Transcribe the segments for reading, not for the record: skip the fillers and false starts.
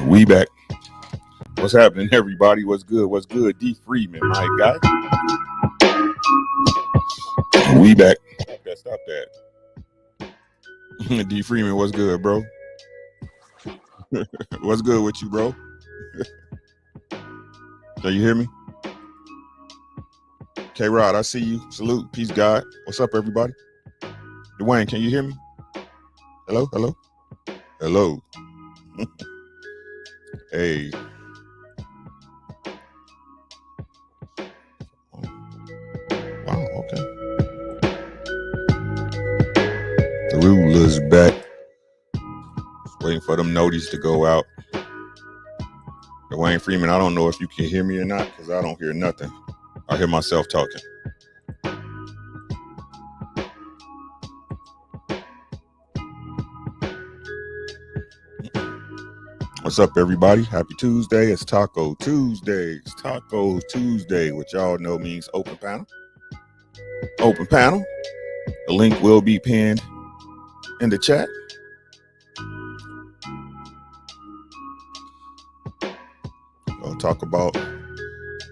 We back. What's happening, everybody? What's good? What's good? D Freeman, my guy. We back. Stop that. D Freeman, what's good, bro? What's good with you, bro? Can you hear me? K-Rod, I see you. Salute. Peace, God. What's up, everybody? Dwayne, can you hear me? Hello? Hello? Hello. Hey. Wow, okay. The ruler's back. Just waiting for them notices to go out. Dwayne Freeman, I don't know if you can hear me or not because I don't hear nothing. I hear myself talking. What's up, everybody? Happy Tuesday. It's Taco Tuesdays. Taco Tuesday, which y'all know means open panel. Open panel. The link will be pinned in the chat. Gonna talk about,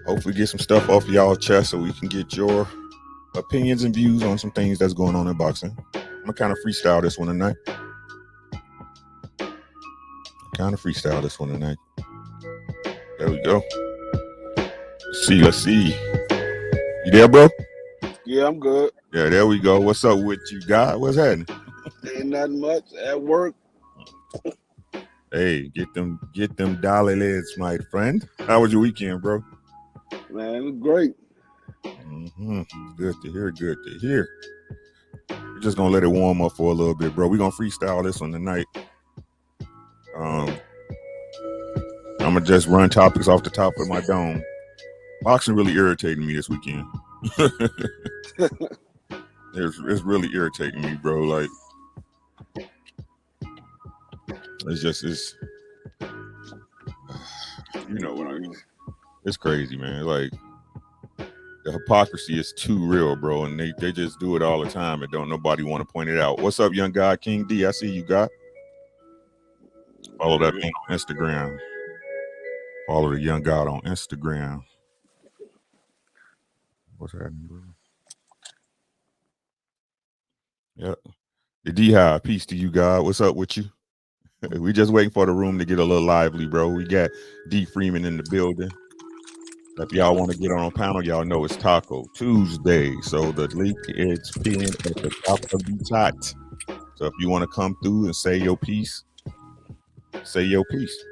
hopefully get some stuff off of y'all chest so we can get your opinions and views on some things that's going on in boxing. I'm gonna kind of freestyle this one tonight. There we go. Let's see. You there, bro? Yeah, I'm good. Yeah, there we go. What's up with you, God? What's happening? Ain't nothing much at work. Hey, get them dollar lids, my friend. How was your weekend, bro? Man, it was great. Good to hear. We're just gonna let it warm up for a little bit, bro. We're gonna freestyle this one tonight. I'm gonna just run topics off the top of my dome. Boxing really irritating me this weekend. It's really irritating me, bro. Like, it's you know what I mean. It's crazy, man. Like, the hypocrisy is too real, bro, and they just do it all the time and don't nobody want to point it out. What's up, young guy? King D, I see you, God. Follow that thing on Instagram. Follow the young God on Instagram. What's happening, bro? Yep. The D-Hive, peace to you, God. What's up with you? We just waiting for the room to get a little lively, bro. We got D Freeman in the building. If y'all want to get on a panel, y'all know it's Taco Tuesday. So the link is pinned at the top of the chat. So if you want to come through and say your piece, say your piece.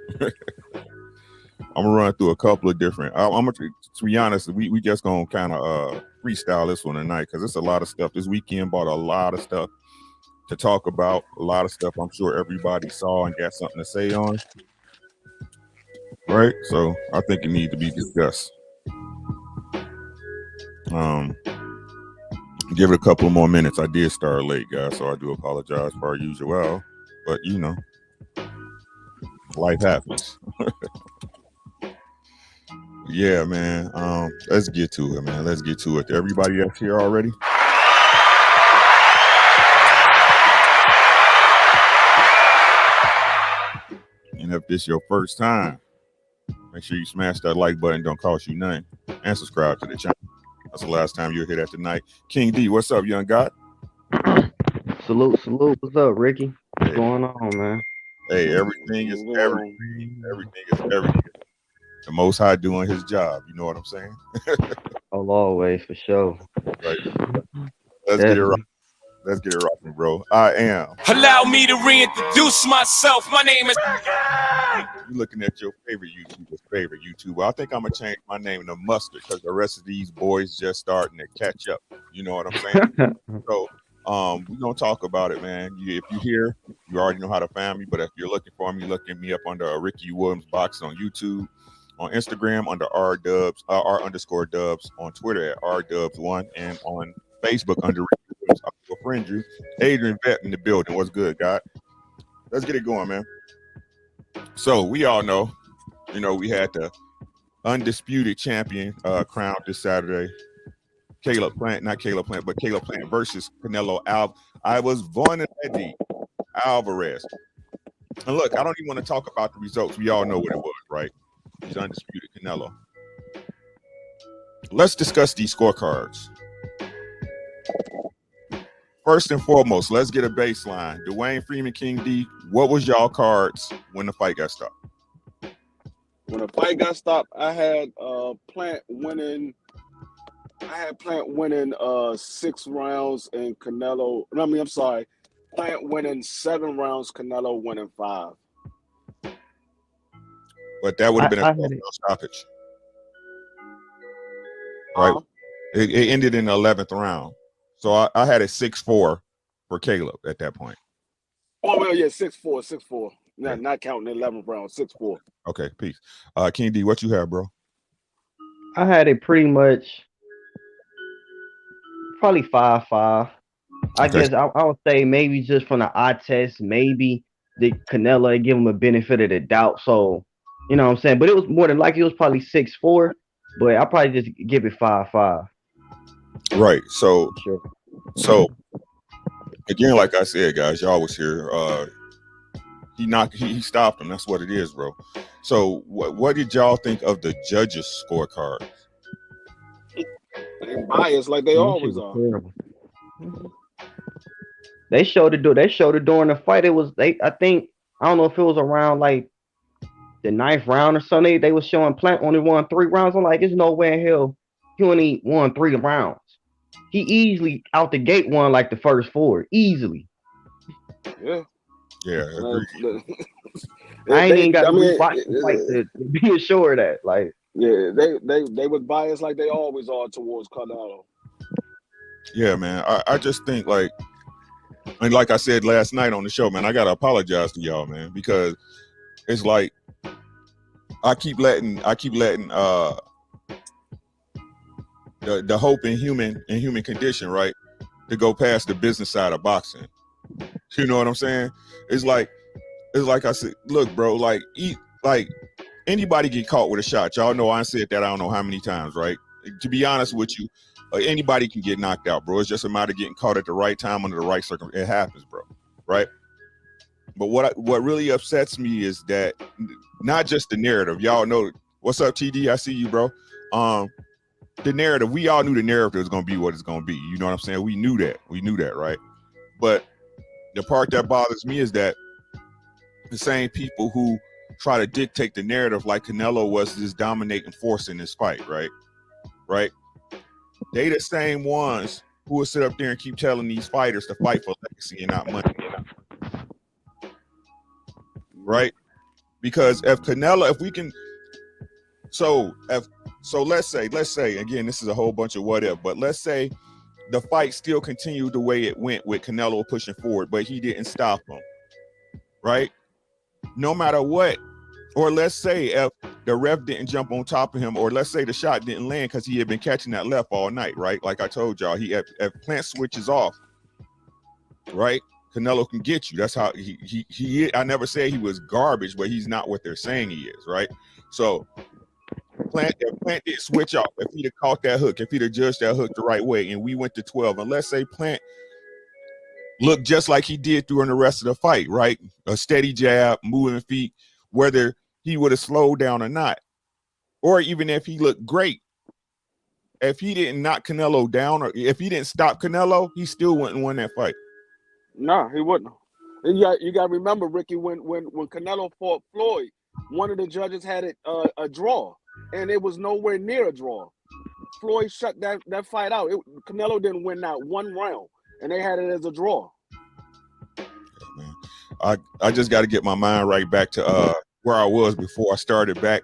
I'm gonna run through a couple of different. I'm gonna, to be honest, we just gonna kind of freestyle this one tonight because it's a lot of stuff. This weekend bought a lot of stuff to talk about. A lot of stuff I'm sure everybody saw and got something to say on. Right, so I think it needs to be discussed. Give it a couple more minutes. I did start late, guys, so I do apologize for our usual. But you know, life happens. Yeah, man. Let's get to it, man. Let's get to it. Everybody that's here already? And if this your first time, make sure you smash that like button. Don't cost you nothing. And subscribe to the channel. That's the last time you'll hear that tonight. King D, what's up, young God? Salute. What's up, Ricky? What's going on, man? Hey, everything is everything. Everything is everything. The Most High doing his job. You know what I'm saying? Oh, always, for sure. Right. Let's get it right. Let's get it rocking, bro. I am. Allow me to reintroduce myself. My name is. You're looking at your favorite YouTuber. I think I'm gonna change my name to Mustard because the rest of these boys just starting to catch up. You know what I'm saying? So, we're gonna talk about it, man. If you're here, you already know how to find me. But if you're looking for me, look me up under Ricky Williams Boxing on YouTube, on Instagram under R_Dubs, on Twitter at rdubs1, and on Facebook under Ricky Williams. I'll friend you. Adrian Vet in the building. What's good, God? Let's get it going, man. So we all know, we had the undisputed champion crowned this Saturday. Caleb Plant versus Canelo Alvarez. I was born in Eddie Alvarez. And look, I don't even want to talk about the results. We all know what it was, right? He's undisputed Canelo. Let's discuss these scorecards. First and foremost, let's get a baseline. Dwayne Freeman, King D, what was y'all cards when the fight got stopped? When the fight got stopped, I had Plant winning. I had Plant winning 6 rounds and Canelo. I'm sorry. Plant winning 7 rounds, Canelo winning 5. But that would have been a 12-round stoppage. Right? It ended in the 11th round. So I had a 6-4 for Caleb at that point. Oh, well, yeah, 6-4, 6-4. Not counting the 11th round, 6-4. Okay, peace. King D, what you have, bro? I had it pretty much probably 5-5. I guess I would say maybe just from the eye test, maybe the Canelo give him a benefit of the doubt. So, you know what I'm saying? But it was more than likely it was probably 6-4, but I'll probably just give it 5-5. Right. So, Sure. So again, like I said, guys, y'all was here. He stopped him. That's what it is, bro. So what did y'all think of the judges' scorecard? They biased like they always are. They showed it. They showed it during the fight. It was I think I don't know if it was around like the 9th round or something. They was showing Plant only won 3 rounds. I'm like, there's no way in hell he only won 3 rounds. He easily out the gate won like the first 4 easily. Yeah. Yeah. I ain't even got to watch the fight to be assured that. Like, yeah, they was biased like they always are towards Canelo. Yeah, man. I just think like I said last night on the show, man, I gotta apologize to y'all, man, because it's like I keep letting the hope in human condition, right, to go past the business side of boxing. You know what I'm saying? It's like I said, look, bro, like anybody get caught with a shot. Y'all know I said that I don't know how many times, right? To be honest with you, anybody can get knocked out, bro. It's just a matter of getting caught at the right time under the right circumstances. It happens, bro. Right? But what really upsets me is that not just the narrative. Y'all know what's up, TD? I see you, bro. The narrative. We all knew the narrative was gonna be what it's gonna be. You know what I'm saying? We knew that, right? But the part that bothers me is that the same people who try to dictate the narrative, like Canelo was this dominating force in this fight, right? Right? They the same ones who will sit up there and keep telling these fighters to fight for legacy and not money. Right? Because if we can, so let's say again, this is a whole bunch of what if, but let's say the fight still continued the way it went with Canelo pushing forward, but he didn't stop him. Right? No matter what. Or let's say if the ref didn't jump on top of him, or let's say the shot didn't land because he had been catching that left all night, right? Like I told y'all, if Plant switches off, right, Canelo can get you. That's how he I never said he was garbage, but he's not what they're saying he is, right? So if Plant did switch off, if he'd have caught that hook, if he'd have judged that hook the right way, and we went to 12, and let's say Plant looked just like he did during the rest of the fight, right? A steady jab, moving feet, whether he would have slowed down or not, or even if he looked great, if he didn't knock Canelo down, or if he didn't stop Canelo, he still wouldn't win that fight. Nah, he wouldn't. And you got to remember, Ricky, when Canelo fought Floyd, one of the judges had it a draw, and it was nowhere near a draw. Floyd shut that fight out. Canelo didn't win that 1 round, and they had it as a draw. I just got to get my mind right back to where I was before I started back.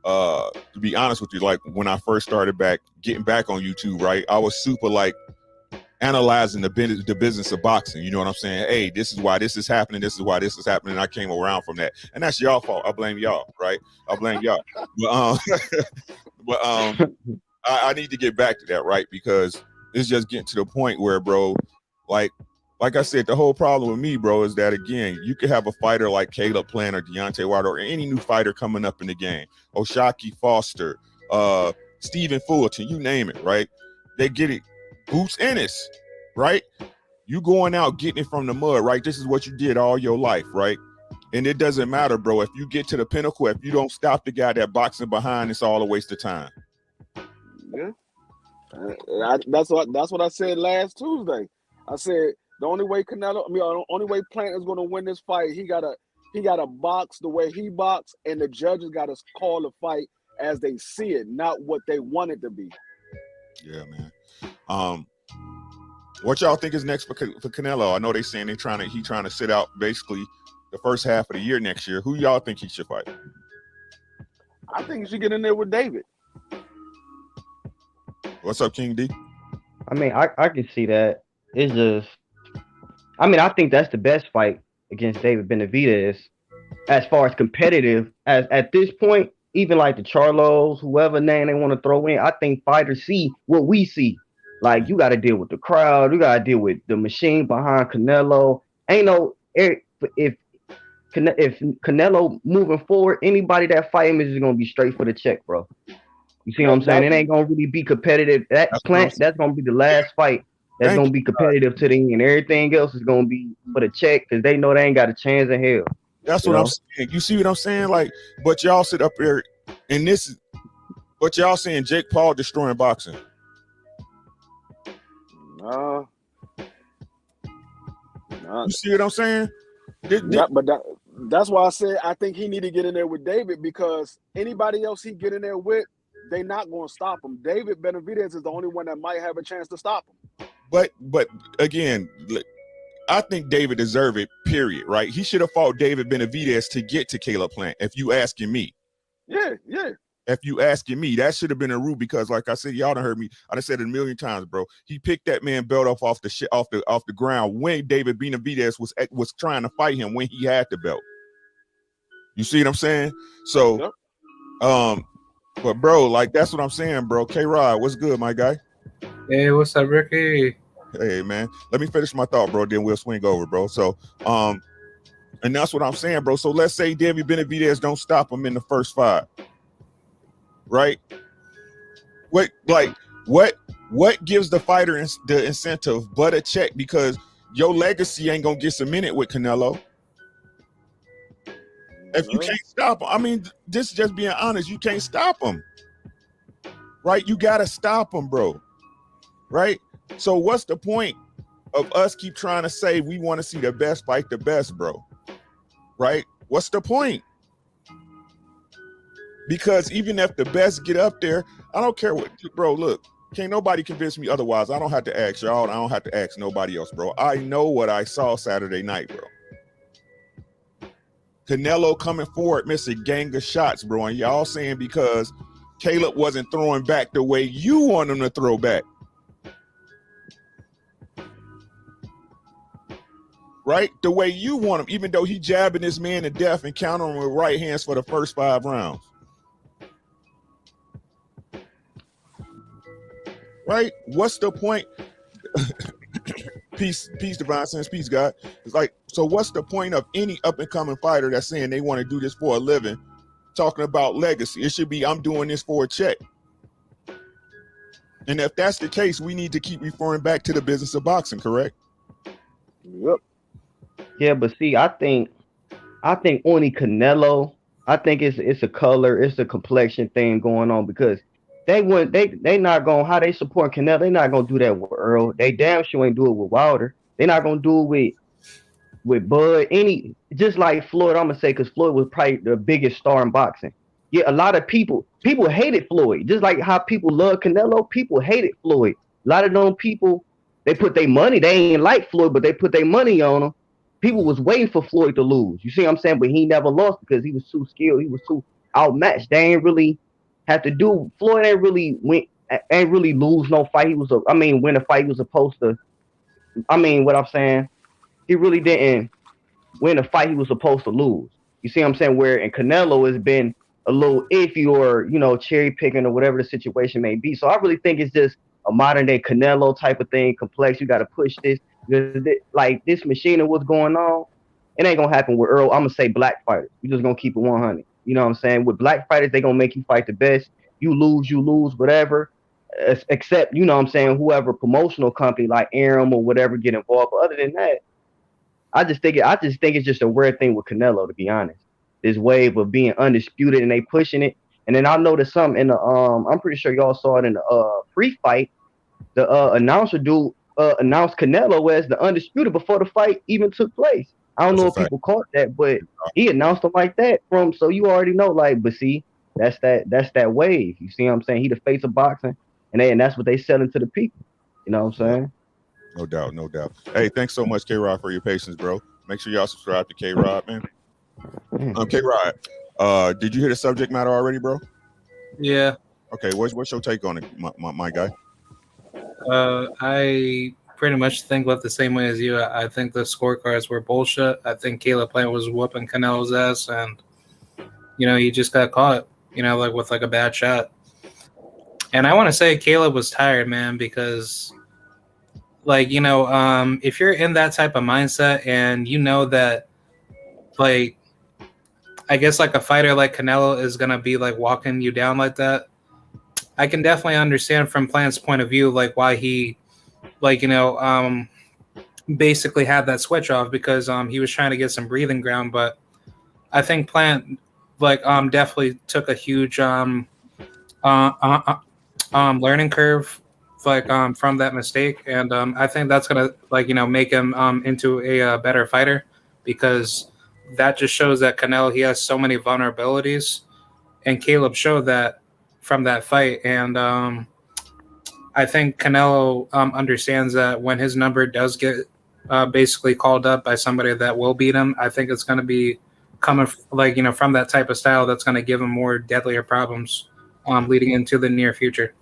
To be honest with you, like when I first started getting back on YouTube, right, I was super like analyzing the business of boxing. You know what I'm saying? Hey, this is why this is happening. This is why this is happening. And I came around from that, and that's y'all fault. I blame y'all, right? I blame y'all. But I need to get back to that, right? Because it's just getting to the point where, bro, like I said, the whole problem with me, bro, is that, again, you could have a fighter like Caleb Plant or Deontay Wilder or any new fighter coming up in the game, O'Shaquie Foster, Stephen Fulton, you name it, right? They get it. Boots Ennis, right? You going out getting it from the mud, right? This is what you did all your life, right? And it doesn't matter, bro. If you get to the pinnacle, if you don't stop the guy that boxing behind, it's all a waste of time. Yeah. That's what I said last Tuesday. I said the only way the only way Plant is going to win this fight, he gotta box the way he box, and the judges got to call the fight as they see it, not what they want it to be. Yeah, man. What y'all think is next for Canelo? I know they saying he trying to sit out basically the first half of the year next year. Who y'all think he should fight? I think he should get in there with David. What's up, King D? I mean, I can see that. It's just, I mean, I think that's the best fight against David Benavidez as far as competitive. As at this point, even like the Charlos, whoever name they want to throw in, I think fighters see what we see. Like, you got to deal with the crowd, you got to deal with the machine behind Canelo. Ain't no if Canelo moving forward, anybody that fight him is just gonna be straight for the check, bro. You see what I'm saying? It ain't gonna really be competitive. That's gonna be the last fight. That's gonna be competitive to the end. Everything else is gonna be for the check because they know they ain't got a chance in hell. That's what I'm saying. You see what I'm saying? Like, but y'all sit up here and but y'all saying Jake Paul destroying boxing. You see what I'm saying? But that's why I said I think he need to get in there with David, because anybody else he get in there with, they not going to stop him. David Benavidez is the only one that might have a chance to stop him. But again, I think David deserved it, period, right? He should have fought David Benavidez to get to Caleb Plant, if you asking me. Yeah. If you asking me, that should have been a rule, because like I said, y'all done heard me. I done said it a million times, bro. He picked that man belt off the ground when David Benavidez was trying to fight him when he had the belt. You see what I'm saying? So, but bro, like that's what I'm saying, bro. K-Rod, what's good, my guy? Hey, what's up, Ricky? Hey, man. Let me finish my thought, bro. Then we'll swing over, bro. So, and that's what I'm saying, bro. So let's say David Benavidez don't stop him in the first 5. Right? What gives the fighter the incentive but a check? Because your legacy ain't gonna get cemented with Canelo if you can't stop him. I mean, this is just being honest. You can't stop him, right? You gotta stop him, bro. Right? So what's the point of us keep trying to say we want to see the best fight the best, bro? Right? What's the point? Because even if the best get up there, I don't care what, bro, look, can't nobody convince me otherwise. I don't have to ask y'all. I don't have to ask nobody else, bro. I know what I saw Saturday night, bro. Canelo coming forward, missed a gang of shots, bro. And y'all saying because Caleb wasn't throwing back the way you want him to throw back. Right? The way you want him, even though he jabbing this man to death and countering him with right hands for the first 5 rounds. Right? What's the point? Peace, divine sense, peace, God. It's like, so what's the point of any up and coming fighter that's saying they want to do this for a living, talking about legacy? It should be, I'm doing this for a check. And if that's the case, we need to keep referring back to the business of boxing, correct? Yep. Yeah, but see, I think only Canelo, I think it's a color, it's a complexion thing going on, because they not gonna, how they support Canelo, they not gonna do that with Earl. They damn sure ain't do it with Wilder. They not gonna do it with Bud. Just like Floyd, I'm gonna say, because Floyd was probably the biggest star in boxing. Yeah, a lot of people hated Floyd. Just like how people love Canelo, people hated Floyd. A lot of them people, they put their money, they ain't like Floyd, but they put their money on him. People was waiting for Floyd to lose. You see what I'm saying? But he never lost because he was too skilled. He was too outmatched. They ain't really have to do. Floyd ain't really lose no fight. He was win a fight he was supposed to. What I'm saying, he really didn't win a fight he was supposed to lose. You see what I'm saying? Where in Canelo has been a little iffy, or cherry picking, or whatever the situation may be. So I really think it's just a modern day Canelo type of thing. Complex. You got to push this. Like this machine of what's going on, it ain't gonna happen with Earl. I'm gonna say black fighters. We just gonna keep it 100. You know what I'm saying? With black fighters, they gonna make you fight the best. You lose, whatever. Except, you know what I'm saying, whoever promotional company like Aram or whatever get involved. But other than that, I just think it's just a weird thing with Canelo, to be honest. This wave of being undisputed and they pushing it. And then I noticed something in the I'm pretty sure y'all saw it in the pre-fight. The announcer dude announced Canelo as the undisputed before the fight even took place. I don't That's know a if fact. people caught that, but he announced him like that from so you already know, like, but see, that's that wave. You see what I'm saying? He the face of boxing, and that's what they selling to the people. You know what I'm Yeah, saying? no doubt, no doubt. Hey, thanks so much, K Rod, for your patience, bro. Make sure y'all subscribe to K Rod, man. Man. K Rod, did you hear the subject matter already, bro? Yeah. Okay, what's your take on it, my guy? I pretty much think about the same way as you. I think the scorecards were bullshit. I think Caleb Plant was whooping Canelo's ass, and he just got caught. Like with like a bad shot. And I want to say Caleb was tired, man, because like if you're in that type of mindset and you know that like I guess like a fighter like Canelo is gonna be like walking you down like that, I can definitely understand from Plant's point of view like why he like basically had that switch off because he was trying to get some breathing ground. But I think Plant like definitely took a huge uh, uh, learning curve like from that mistake, and I think that's gonna like make him into a better fighter because that just shows that Canelo he has so many vulnerabilities, and Caleb showed that from that fight, and I think Canelo understands that when his number does get basically called up by somebody that will beat him, I think it's going to be coming like from that type of style that's going to give him more deadlier problems leading into the near future.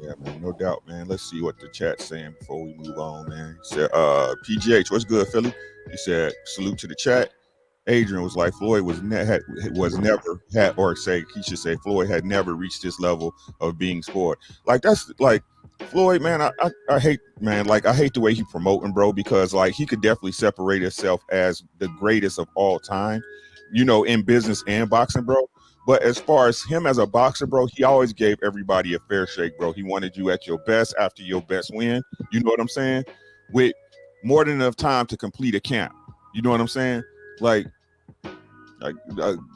Yeah, man, no doubt, man. Let's see what the chat's saying before we move on, man. He said, PGH, what's good, Philly? He said, salute to the chat. Adrian was like, Floyd was never had, or say he should say Floyd had never reached this level of being scored. Like that's like Floyd, man. I hate, man. Like I hate the way he promoting, bro, because like he could definitely separate himself as the greatest of all time, in business and boxing, bro. But as far as him as a boxer, bro, he always gave everybody a fair shake, bro. He wanted you at your best after your best win. You know what I'm saying? With more than enough time to complete a camp. You know what I'm saying? Like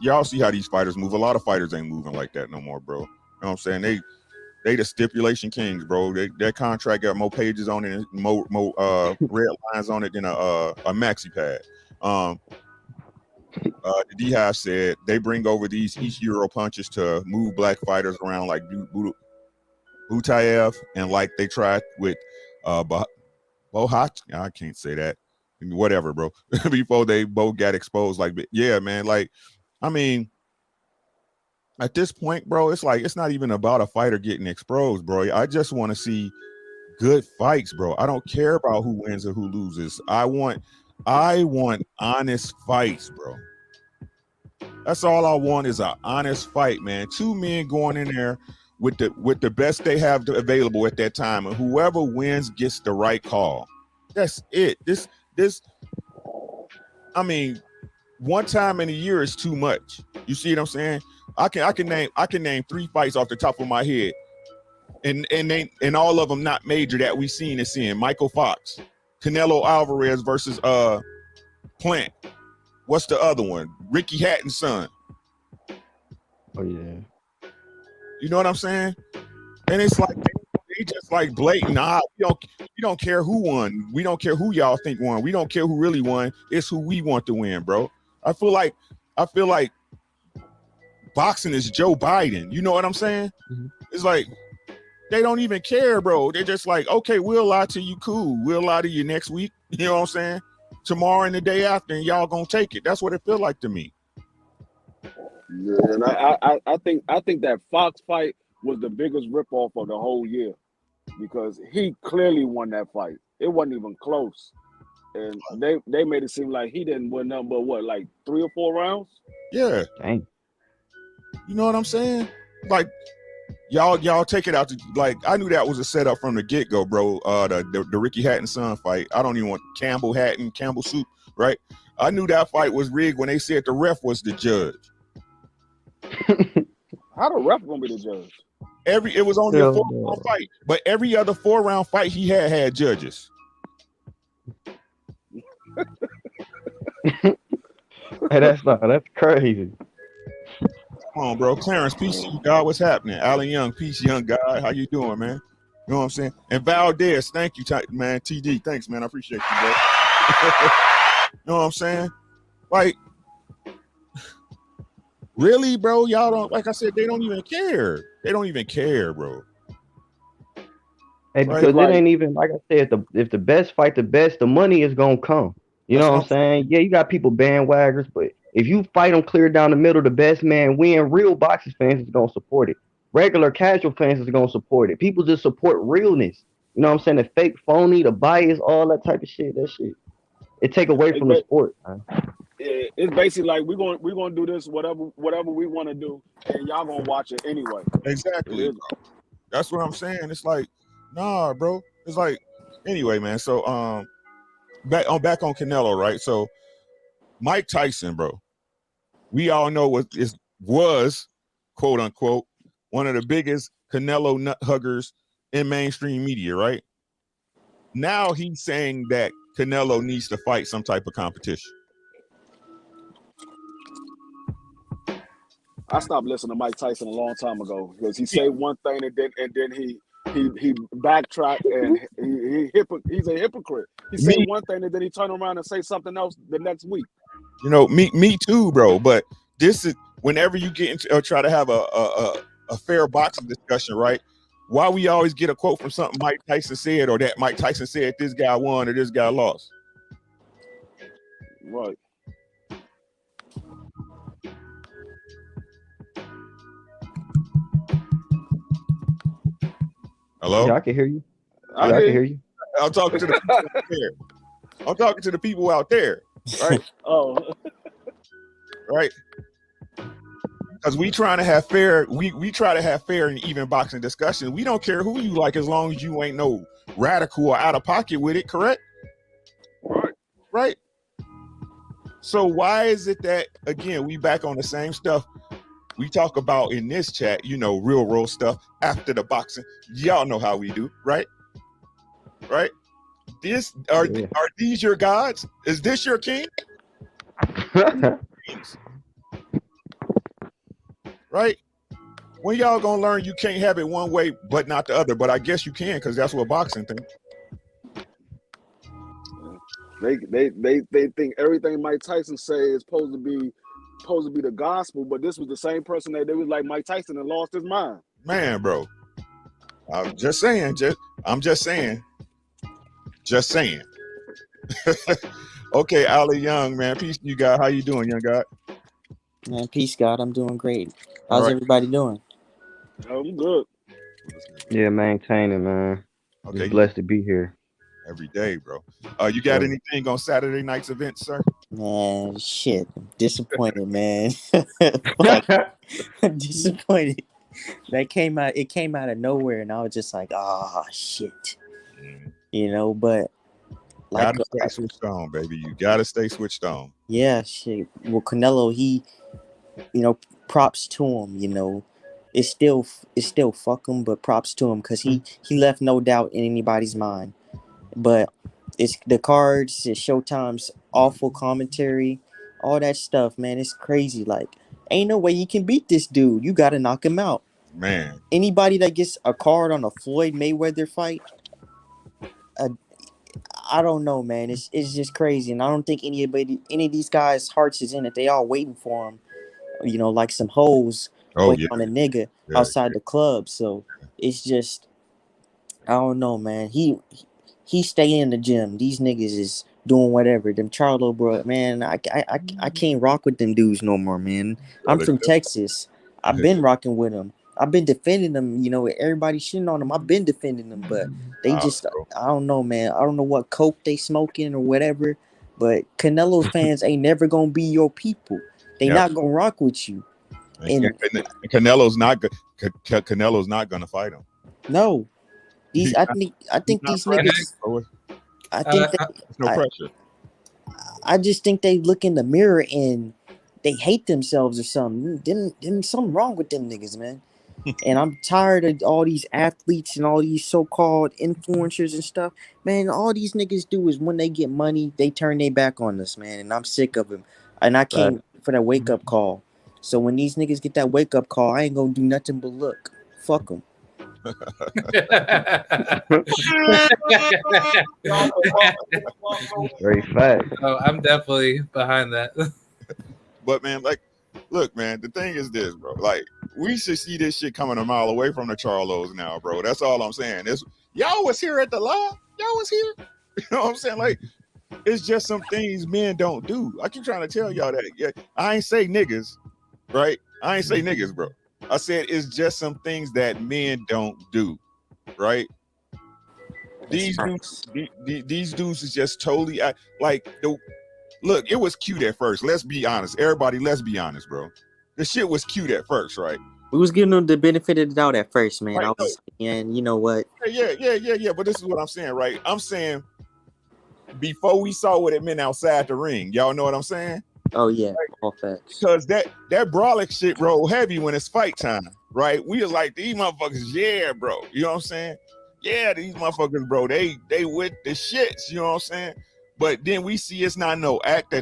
y'all see how these fighters move. A lot of fighters ain't moving like that no more, bro. You know what I'm saying? They the stipulation kings, bro. Their contract got more pages on it, and more red lines on it than a maxi pad. The D-Hive said they bring over these East Euro punches to move black fighters around like Butayev, and like they tried with Bohat. I can't say that. Whatever, bro. Before they both got exposed, like, yeah, man. Like, I mean, at this point, bro, it's like it's not even about a fighter getting exposed, bro. I just want to see good fights, bro. I don't care about who wins or who loses. I want honest fights, bro. That's all I want is an honest fight, man. Two men going in there with the best they have available at that time, and whoever wins gets the right call. That's it. This I mean, one time in a year is too much. You see what I'm saying? I can name 3 fights off the top of my head, and all of them not major that we seen and seeing. Michael Fox, Canelo Alvarez versus Plant. What's the other one? Ricky Hatton's son. Oh yeah. You know what I'm saying? And it's like they just like blatant. We don't care who won. We don't care who y'all think won. We don't care who really won. It's who we want to win, bro. I feel like boxing is Joe Biden. You know what I'm saying? Mm-hmm. It's like they don't even care, bro. They're just like, okay, we'll lie to you, cool. We'll lie to you next week. You know what I'm saying? Tomorrow and the day after, and y'all gonna take it. That's what it feel like to me. Yeah, and I think that Fox fight was the biggest ripoff of the whole year because he clearly won that fight. It wasn't even close, and they made it seem like he didn't win nothing but what, like 3 or 4 rounds. Yeah. Dang. You know what I'm saying? Like y'all take it out to, like, I knew that was a setup from the get-go, bro. The Ricky Hatton son fight. I don't even want Campbell Soup, right? I knew that fight was rigged when they said the ref was the judge. How the ref gonna be the judge? It was only a 4-round fight, but every other 4-round fight he had judges. Hey, that's crazy. Come on, bro. Clarence, peace to you, God. What's happening? Alan Young, peace, young God. How you doing, man? You know what I'm saying? And Valdez, thank you, man. TD, thanks, man. I appreciate you, bro. You know what I'm saying? Like, really, bro? Y'all don't, like I said, they don't even care. They don't even care, bro. Hey, Right? because it ain't even like I said. If the best fight the best, the money is gonna come. You That's know what what I'm saying? Yeah, you got people bandwagons, but if you fight them clear down the middle, the best man win. Real boxing fans is gonna support it. Regular casual fans is gonna support it. People just support realness. You know what I'm saying? The fake, phony, the bias, all that type of shit. That shit. It take away It's, from the ba- sport, man. it's basically like we're gonna do this whatever we want to do, and y'all gonna watch it anyway. It exactly. is. That's what I'm saying. It's like, nah, bro. It's like, anyway, man. So, back on Canelo, right? So, Mike Tyson, bro. We all know was quote unquote one of the biggest Canelo nut huggers in mainstream media, right? Now he's saying that Canelo needs to fight some type of competition. I stopped listening to Mike Tyson a long time ago because he said one thing and then he backtracked and he's a hypocrite. He say Me, one thing and then he turn around and say something else the next week. you know, me too, bro. But this is whenever you get into or try to have a fair boxing discussion, right? Why we always get a quote from something Mike Tyson said, or that Mike Tyson said this guy won or this guy lost. Right. Hello? Yeah, I can hear you. I Yeah, I hear can you. hear you. I'm talking to the people out there. I'm talking to the people out there, right? Oh, Right? Because we trying to have fair, we try to have fair and even boxing discussion. We don't care who you like as long as you ain't no radical or out of pocket with it, correct? right. Right? So why is it that again we back on the same stuff we talk about in this chat, you know, real world stuff after the boxing. Y'all know how we do, right? Right? This are Yeah. are these your gods? Is this your king? Kings, right? When y'all gonna learn you can't have it one way but not the other? But I guess you can because that's what boxing think. They think everything Mike Tyson say is supposed to be the gospel, but this was the same person that they was like Mike Tyson and lost his mind. Man, bro. I'm just saying, I'm just saying. Just saying. Okay, Ali Young, man. Peace to you guys. How you doing, young guy? Man, peace, God. I'm doing great. All How's right. everybody doing? I'm good. Yeah, maintaining, man. Okay, Just blessed to be here. every day, bro. You got anything on Saturday night's event, sir? Man, shit. I'm disappointed, man. Fuck. I'm disappointed. It came out of nowhere, and I was just like, ah, shit. You know, but like, Gotta stay switched on, baby. You gotta stay switched on. yeah, shit. Well, Canelo, he, props to him. It's still fuck him, but props to him because he left no doubt in anybody's mind. But it's the cards, it's Showtime's awful commentary, all that stuff, man. It's crazy. Like, ain't no way you can beat this dude. You gotta knock him out. Man. Anybody that gets a card on a Floyd Mayweather fight, I don't know, man. It's just crazy, and I don't think any of these guys' hearts is in it. They all waiting for him, like some hoes waiting on a nigga outside the club. So it's just, I don't know, man. He stay in the gym. These niggas is doing whatever. Them Charlo bro, man. I can't rock with them dudes no more, man. I'm from Texas. I've been rocking with them. I've been defending them. Everybody shitting on them. I've been defending them, but they just, I don't know, man. I don't know what coke they smoking or whatever. But Canelo fans ain't never gonna be your people. They not gonna rock with you. And Canelo's not good. Canelo's not gonna fight him. No. I think these niggas. I think there's no pressure. I just think they look in the mirror and they hate themselves or something. Then something wrong with them niggas, man. And I'm tired of all these athletes and all these so-called influencers and stuff. Man, all these niggas do is when they get money, they turn their back on us, man. And I'm sick of them. And I came for that wake-up call. So when these niggas get that wake-up call, I ain't gonna do nothing but look. Fuck them. Very fact. Oh, I'm definitely behind that. But man, like, look, man, the thing is this, bro. Like, we should see this shit coming a mile away from the Charlos now, bro. That's all I'm saying. Y'all was here at the live. Y'all was here. You know what I'm saying? Like, it's just some things men don't do. I keep trying to tell y'all that. Yeah, I ain't say niggas, right? I ain't say niggas, bro. I said it's just some things that men don't do, right? These dudes is just totally like the. Look, it was cute at first. Let's be honest. Everybody, let's be honest, bro. The shit was cute at first, right? We was giving them the benefit of the doubt at first, man. Right, I was and you know what? Yeah. But this is what I'm saying, right? I'm saying before we saw what it meant outside the ring. Y'all know what I'm saying? Oh yeah, all facts. Because that brolic shit roll heavy when it's fight time, right? We was like, these motherfuckers, yeah, bro. You know what I'm saying? Yeah, these motherfuckers, bro, they with the shits, you know what I'm saying? But then we see it's not no act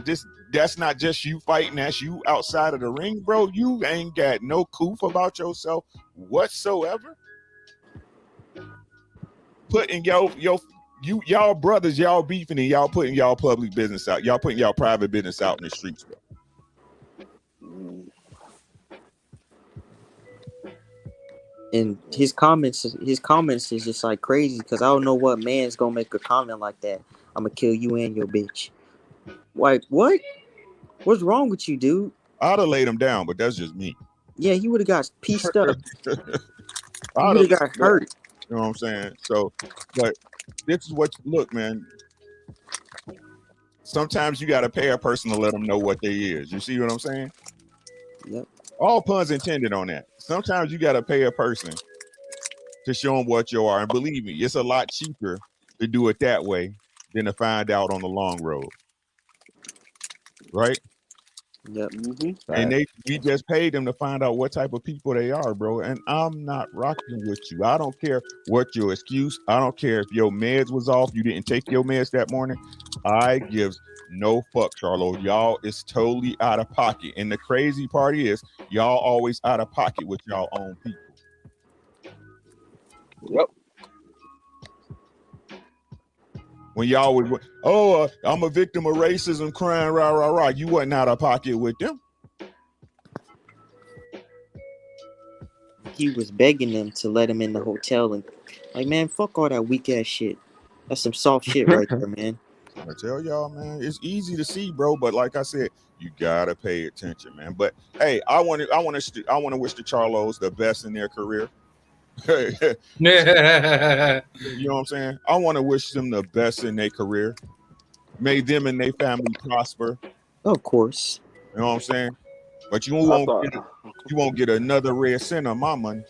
that's not just you fighting, that's you outside of the ring, bro. You ain't got no coof about yourself whatsoever. Putting y'all brothers, y'all beefing and y'all putting y'all public business out. Y'all putting y'all private business out in the streets, bro. And his comments is just like crazy because I don't know what man's gonna make a comment like that. I'm gonna kill you and your bitch. Like what? What's wrong with you, dude? I'd have laid him down, but that's just me. Yeah, he would have got pieced up. He I'd would have got hurt. You know what I'm saying? So, but this is what look, man. Sometimes you got to pay a person to let them know what they is. You see what I'm saying? Yep. All puns intended on that. Sometimes you got to pay a person to show them what you are, and believe me, it's a lot cheaper to do it that way than to find out on the long road, right? Yep. Mm-hmm. And we just paid them to find out what type of people they are, bro. And I'm not rocking with you. I don't care what your excuse. I don't care if your meds was off. You didn't take your meds that morning. I gives no fuck, Charlo. Y'all is totally out of pocket. And the crazy part is y'all always out of pocket with y'all own people. Yep. When y'all would, I'm a victim of racism, crying, rah, rah, rah. You wasn't out of pocket with them. He was begging them to let him in the hotel and like, man, fuck all that weak ass shit. That's some soft shit right there, man. I tell y'all, man, it's easy to see, bro. But like I said, you gotta pay attention, man. But hey, I want to wish the Charlos the best in their career. You know what I'm saying? I want to wish them the best in their career. May them and their family prosper. Of course. You know what I'm saying? But you won't get another red cent on my money.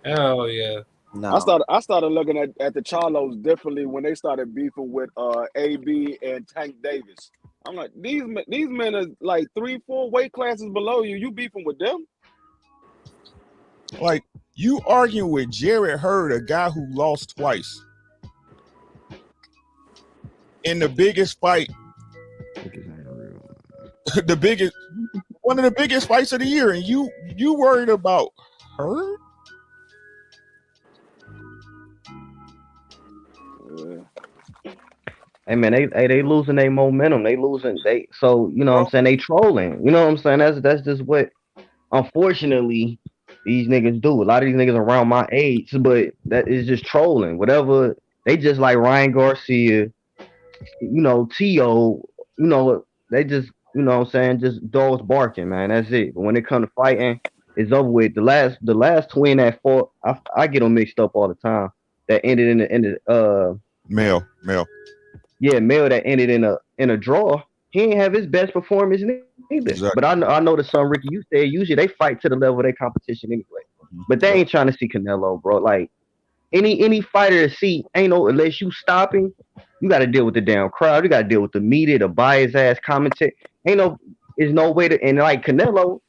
Oh yeah. No. I started looking at the Charlos differently when they started beefing with AB and Tank Davis. I'm like, these men are like 3-4 weight classes below you. You beefing with them? Like, you arguing with Jarrett Hurd, a guy who lost twice in the biggest fight, one of the biggest fights of the year, and you worried about Hurd? Hey man, they losing their momentum. So you know what I'm saying, they trolling. You know what I'm saying? That's just what unfortunately these niggas do. A lot of these niggas around my age, but that is just trolling. Whatever, they just like Ryan Garcia, T.O., they just, you know what I'm saying, just dogs barking, man. That's it. But when it comes to fighting, it's over with. The last twin that fought, I get them mixed up all the time. That ended in the Mel. Yeah, Mel that ended in a draw. He didn't have his best performance either. Exactly. But I know the son Ricky, you said usually they fight to the level of their competition anyway. But they ain't trying to see Canelo, bro. Like any fighter to see, ain't no, unless you stopping, you got to deal with the damn crowd. You got to deal with the media, the biased ass commentary. There's no way to, and like Canelo,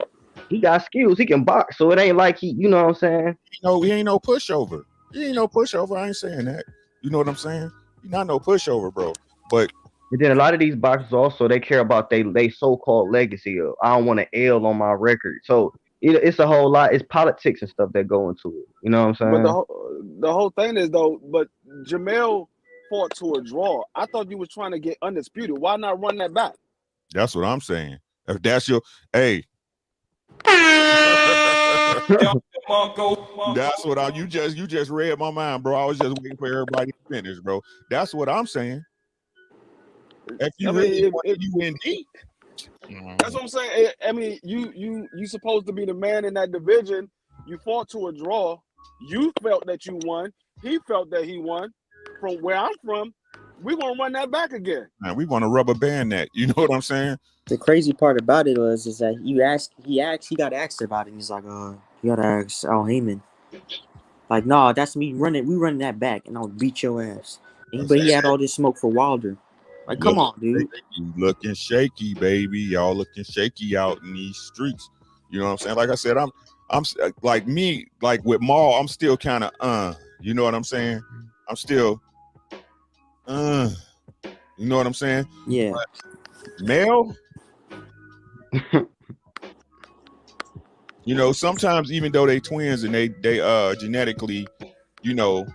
he got skills. He can box, so it ain't like he, you know what I'm saying? He ain't no pushover. He ain't no pushover. I ain't saying that. You know what I'm saying? He's not no pushover, bro. But And then a lot of these boxers also they care about they so-called legacy of I don't want to L on my record. So it's a whole lot. It's politics and stuff that go into it. You know what I'm But saying? the whole thing is though, but Jamel fought to a draw. I thought you was trying to get undisputed. Why not run that back? that's what I'm saying. If that's your hey, that's what you just read my mind, bro. I was just waiting for everybody to finish, bro. That's what I'm saying. If you really want UND, that's what I'm saying. I mean, you supposed to be the man in that division. You fought to a draw. You felt that you won. He felt that he won. From where I'm from, we're gonna run that back again. Man, we want to rubber band that. You know what I'm saying? The crazy part about it is that he got asked about it. And he's like, you gotta ask Al Heyman. Like, nah, that's me running. We running that back, and I'll beat your ass. But he had all this smoke for Wilder. Like, come on, dude. You looking shaky, baby. Y'all looking shaky out in these streets. You know what I'm saying? Like I said, I'm like me, like with Maul, I'm still kind of you know what I'm saying? I'm still you know what I'm saying? Yeah. But Mel, you know, sometimes even though they twins and they genetically, you know,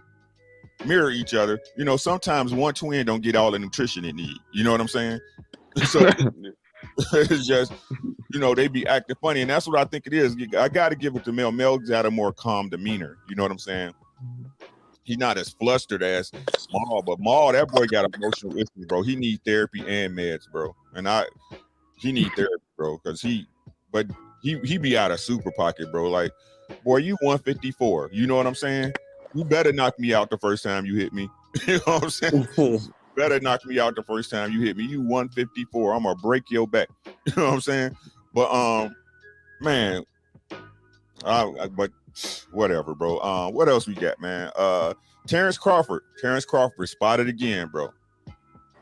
mirror each other, you know, sometimes one twin don't get all the nutrition it need. You know what I'm saying? So it's just, you know, they be acting funny, and that's what I think it is. I got to give it to Mel. Mel's got a more calm demeanor. You know what I'm saying? He's not as flustered as Maul, but Maul, that boy got emotional issues, bro. He need therapy and meds, bro. And he need therapy, bro, because he be out of super pocket, bro. Like, boy, you 154. You know what I'm saying? You better knock me out the first time you hit me. You know what I'm saying? Better knock me out the first time you hit me. You 154. I'm gonna break your back. You know what I'm saying? But man, but whatever, bro. What else we got, man? Terrence Crawford spotted again, bro.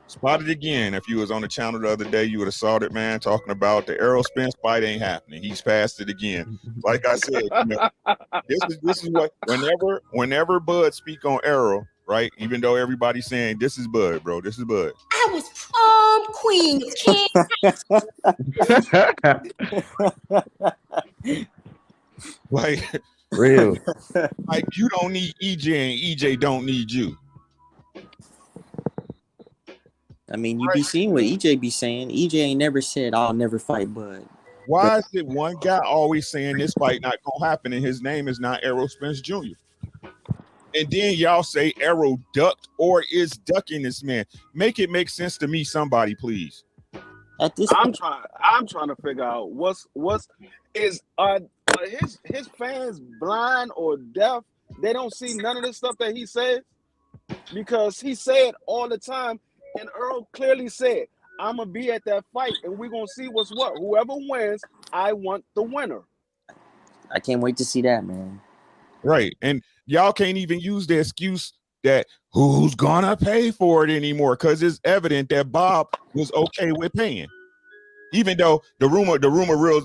Spotted again. If you was on the channel the other day, you would have saw it, man, talking about the Errol Spence fight ain't happening. He's passed it again. Like I said, you know, this is what whenever Bud speak on Errol, right? Even though everybody's saying this is Bud, bro, this is Bud. I was prom queen, kid. Like real. Like you don't need EJ and EJ don't need you. I mean, you be seeing what EJ be saying. EJ ain't never said I'll never fight Bud. Why is it one guy always saying this fight not gonna happen and his name is not Errol Spence Jr.? And then y'all say Errol ducked or is ducking this man. Make it make sense to me, somebody, please. At this I'm trying to figure out what's his fans blind or deaf? They don't see none of the stuff that he says, because he said all the time, and Earl clearly said, I'm gonna be at that fight and we're gonna see what's what. Whoever wins, I want the winner. I can't wait to see that, man. Right. And y'all can't even use the excuse that who's gonna pay for it anymore, because it's evident that Bob was okay with paying. Even though the rumor real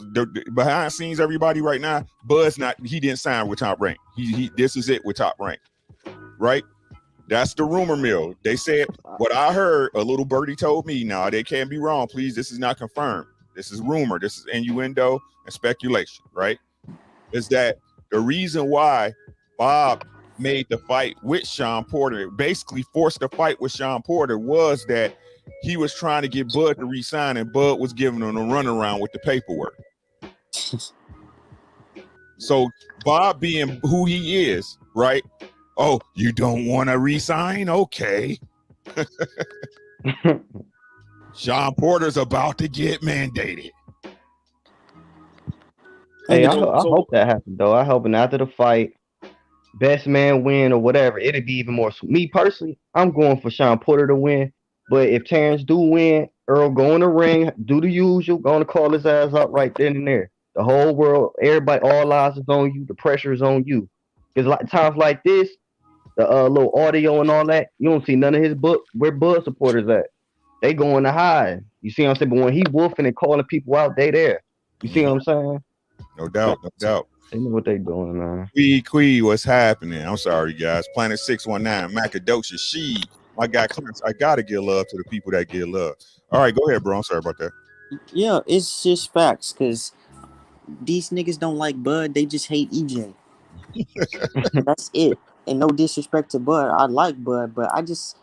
behind the scenes, everybody right now, Bud's not, he didn't sign with Top Rank. He this is it with Top Rank. Right? That's the rumor mill. They said what I heard, a little birdie told me. Now they can't be wrong, please. This is not confirmed. This is rumor. This is innuendo and speculation, right? Is that the reason why Bob made the fight with Sean Porter, basically forced the fight with Sean Porter, was that he was trying to get Bud to resign, and Bud was giving him a runaround with the paperwork. So Bob, being who he is, right? Oh, you don't want to resign? Okay. Sean Porter's about to get mandated. Hey, I hope that happens, though. I hope after the fight, best man win or whatever, it'd be even more. Me personally, I'm going for Sean Porter to win. But if Terrence do win, Earl go in the ring, do the usual, going to call his ass out right then and there. The whole world, everybody, all eyes is on you. The pressure is on you. Because like times like this, the little audio and all that, you don't see none of his where Bud supporters at. They going to hide. You see what I'm saying? But when he wolfing and calling people out, they there. You see what I'm saying? No doubt, no doubt. They know what they doing, man. Quee, what's happening? I'm sorry, guys. Planet 619, Macadocious, she, my guy Clarence. I gotta give love to the people that give love. All right, go ahead, bro. I'm sorry about that. Yeah, it's just facts because these niggas don't like Bud. They just hate EJ. That's it. And no disrespect to Bud. I like Bud, but I just,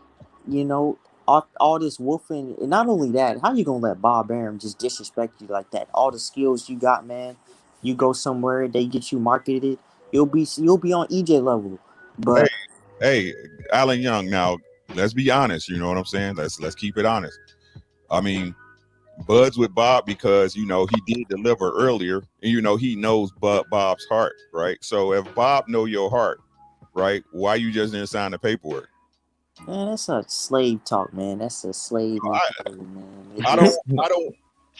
you know, all this wolfing. And not only that, how you going to let Bob Arum just disrespect you like that? All the skills you got, man. You go somewhere, they get you marketed. You'll be on EJ level. But hey, Alan Young. Now, let's be honest. You know what I'm saying? Let's keep it honest. I mean, Bud's with Bob because he did deliver earlier, and he knows Bob's heart, right? So if Bob know your heart, right, why you just didn't sign the paperwork? man, that's a slave talk, man. That's a slave mentality, man. I don't.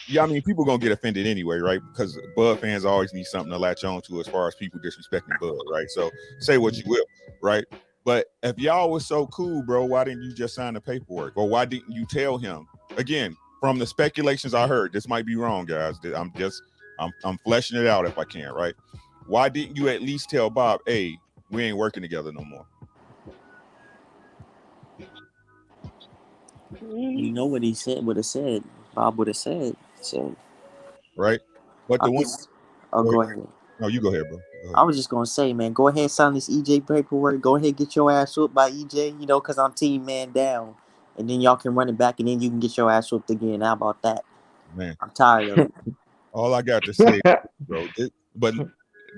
Yeah, I mean, people gonna get offended anyway, right? Because Bud fans always need something to latch on to as far as people disrespecting Bud, right? So say what you will, right? But if y'all was so cool, bro, why didn't you just sign the paperwork, or why didn't you tell him again? From the speculations I heard, this might be wrong, guys. I'm fleshing it out if I can, right? Why didn't you at least tell Bob, hey, we ain't working together no more? You know what he said, would have said. Bob would have said. So right. But the one go ahead. No, you go ahead, bro. Go ahead. I was just gonna say, man, go ahead, sign this EJ paperwork. Go ahead, get your ass whooped by EJ, because I'm team man down. And then y'all can run it back and then you can get your ass whooped again. How about that? Man. I'm tired of it. All I got to say, bro, but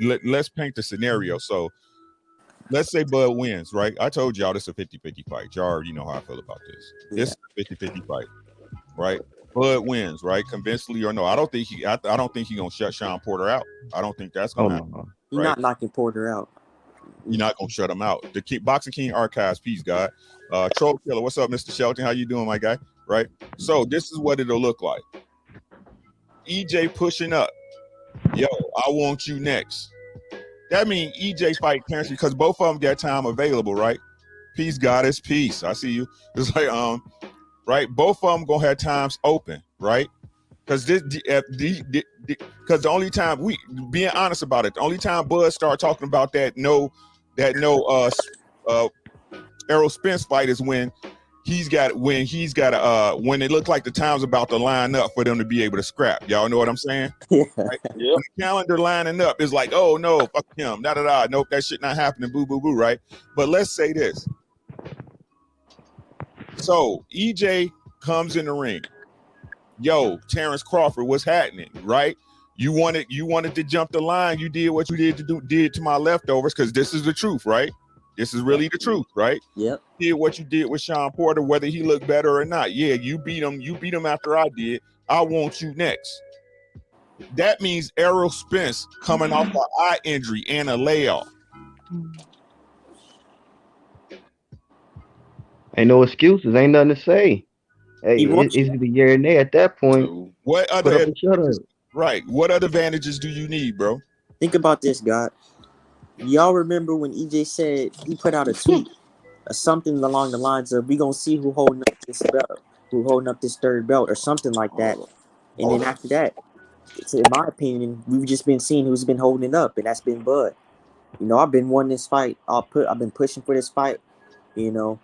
let's paint the scenario. So let's say Bud wins, right? I told y'all this is a 50-50 fight. Y'all already know how I feel about this. Yeah. This is a 50-50 fight, right? Bud wins, right? Convincingly or no. I don't think he gonna shut Sean Porter out. I don't think that's gonna happen. Right? You're not knocking Porter out. You're not gonna shut him out. The Boxing King Archives, peace, God. Troll Killer, what's up, Mr. Shelton? How you doing, my guy? Right? So this is what it'll look like. EJ pushing up. Yo, I want you next. That means EJ fight Terrence because both of them got time available, right? Peace, Goddess, peace. I see you. It's like, right? Both of them gonna have times open, right? Because because the only time being honest about it, the only time Bud start talking about that Errol Spence fight is when when it looked like the time's about to line up for them to be able to scrap. Y'all know what I'm saying? Yeah. Right? Yep. When the calendar lining up, it's like, oh no, fuck him, nope, that shit not happening, boo, boo, boo, right? But let's say this. So EJ comes in the ring. Yo, Terrence Crawford, what's happening, right? You wanted to jump the line. You did what you did to my leftovers, because this is the truth, right? This is really the truth, right? Yep. You did what you did with Sean Porter, whether he looked better or not. Yeah, you beat him. You beat him after I did. I want you next. That means Errol Spence coming off an eye injury and a layoff. Ain't no excuses. Ain't nothing to say. Hey, it's either here and there at that point. What other advantages do you need, bro? Think about this, God. Y'all remember when EJ said he put out a tweet or something along the lines of, we gonna see who holding up this belt, who holding up this third belt or something like that. And then after that, in my opinion, we've just been seeing who's been holding it up, and that's been Bud. I've been wanting this fight. I've been pushing for this fight, and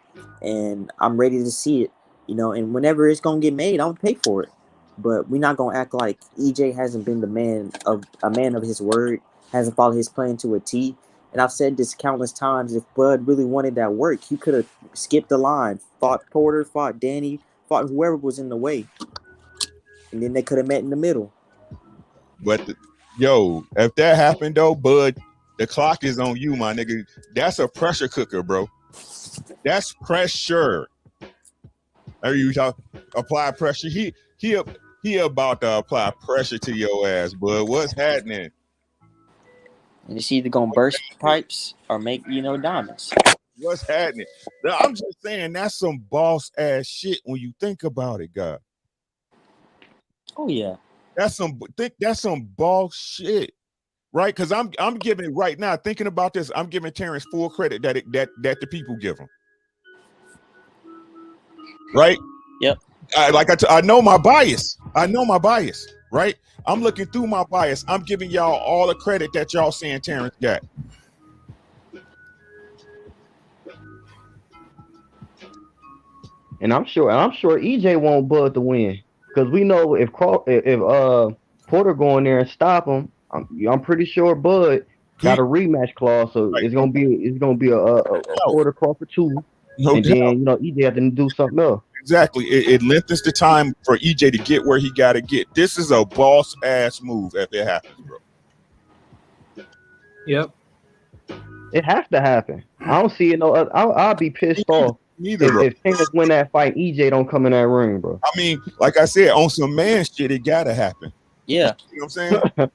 I'm ready to see it, and whenever it's gonna get made, I'll pay for it. But we're not gonna act like EJ hasn't been a man of his word, hasn't followed his plan to a T. And I've said this countless times. If Bud really wanted that work, he could have skipped the line, fought Porter, fought Danny, fought whoever was in the way, and then they could have met in the middle. But if that happened though, Bud, the clock is on you, my nigga. That's a pressure cooker, bro. That's pressure. Are you talking apply pressure? He about to apply pressure to your ass, Bud. What's happening? And it's either gonna burst pipes or make diamonds. What's happening? I'm just saying that's some boss ass shit when you think about it, God. Oh yeah. That's some boss shit, right? Because I'm giving right now, thinking about this, I'm giving Terrence full credit that the people give him. Right? Yep. I know my bias. right? I'm looking through my bias. I'm giving y'all all the credit that y'all saying Terrence got. And I'm sure EJ won't Bud to win because we know if Porter go in there and stop him, I'm pretty sure Bud got He, a rematch clause, so like, it's gonna be a no, Porter Crawford 2, no and doubt. then EJ have to do something else. Exactly. It lengthens the time for EJ to get where he got to get. This is a boss ass move if it happens, bro. Yep. It has to happen. I don't see it no other. I'll be pissed off Neither, bro. if Terrence win that fight, EJ don't come in that ring, bro. I mean, like I said, on some man shit, it gotta happen. Yeah. You know what I'm saying?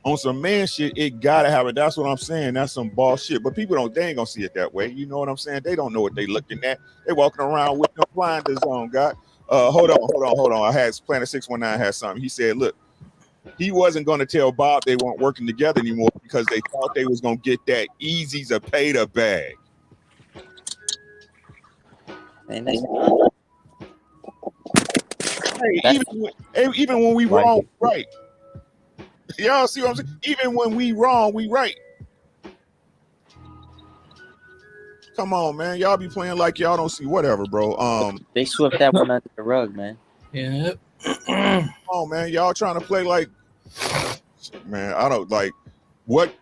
On some man shit, it gotta happen. That's what I'm saying. That's some bullshit. But people they ain't gonna see it that way. You know what I'm saying? They don't know what they looking at. They walking around with them blinders on, God. Hold on. I had Planet 619 had something. He said, look, he wasn't gonna tell Bob they weren't working together anymore because they thought they was gonna get that easy to pay the bag. Man, that's Hey, even when we Like wrong, it. right. Y'all see what I'm saying? Even when we wrong, we right. Come on, man. Y'all be playing like y'all don't see whatever, bro. they swept that one under the rug, man. Yep. Come on, man. Y'all trying to play like, man, I don't like what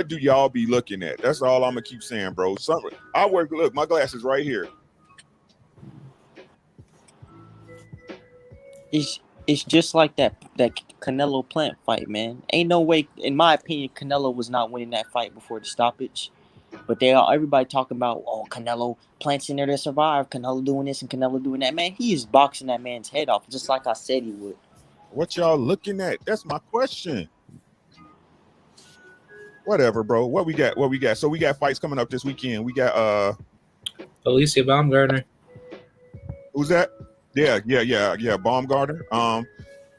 do y'all be looking at? That's all I'm gonna keep saying, bro. Look, my glasses right here. It's just like that Canelo Plant fight, man. Ain't no way, in my opinion, Canelo was not winning that fight before the stoppage. But everybody talking about, oh, Canelo Plant's in there to survive. Canelo doing this and Canelo doing that. Man, he is boxing that man's head off, just like I said he would. What y'all looking at? That's my question. Whatever, bro. What we got? So we got fights coming up this weekend. We got Alicia Baumgartner. who's that? Yeah. Baumgartner.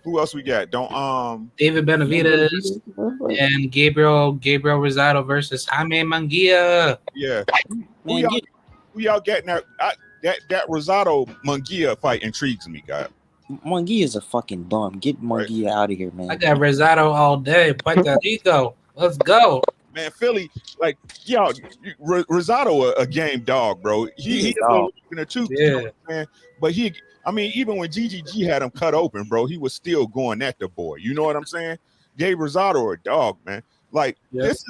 Who else we got? David Benavidez and Gabriel Rosado versus Jaime Munguia. Yeah. Man, Who y'all getting that? That Rosado Munguia fight intrigues me, guy. Munguia is a fucking bum. Get Munguia out of here, man. I got Rosado all day. Puerto Rico. Let's go. Man, Philly, like, y'all, Rosado a game dog, bro. He a little in the tooth, you know what I'm saying? But even when GGG had him cut open, bro, he was still going at the boy. You know what I'm saying? Gave Rosado a dog, man. Like, this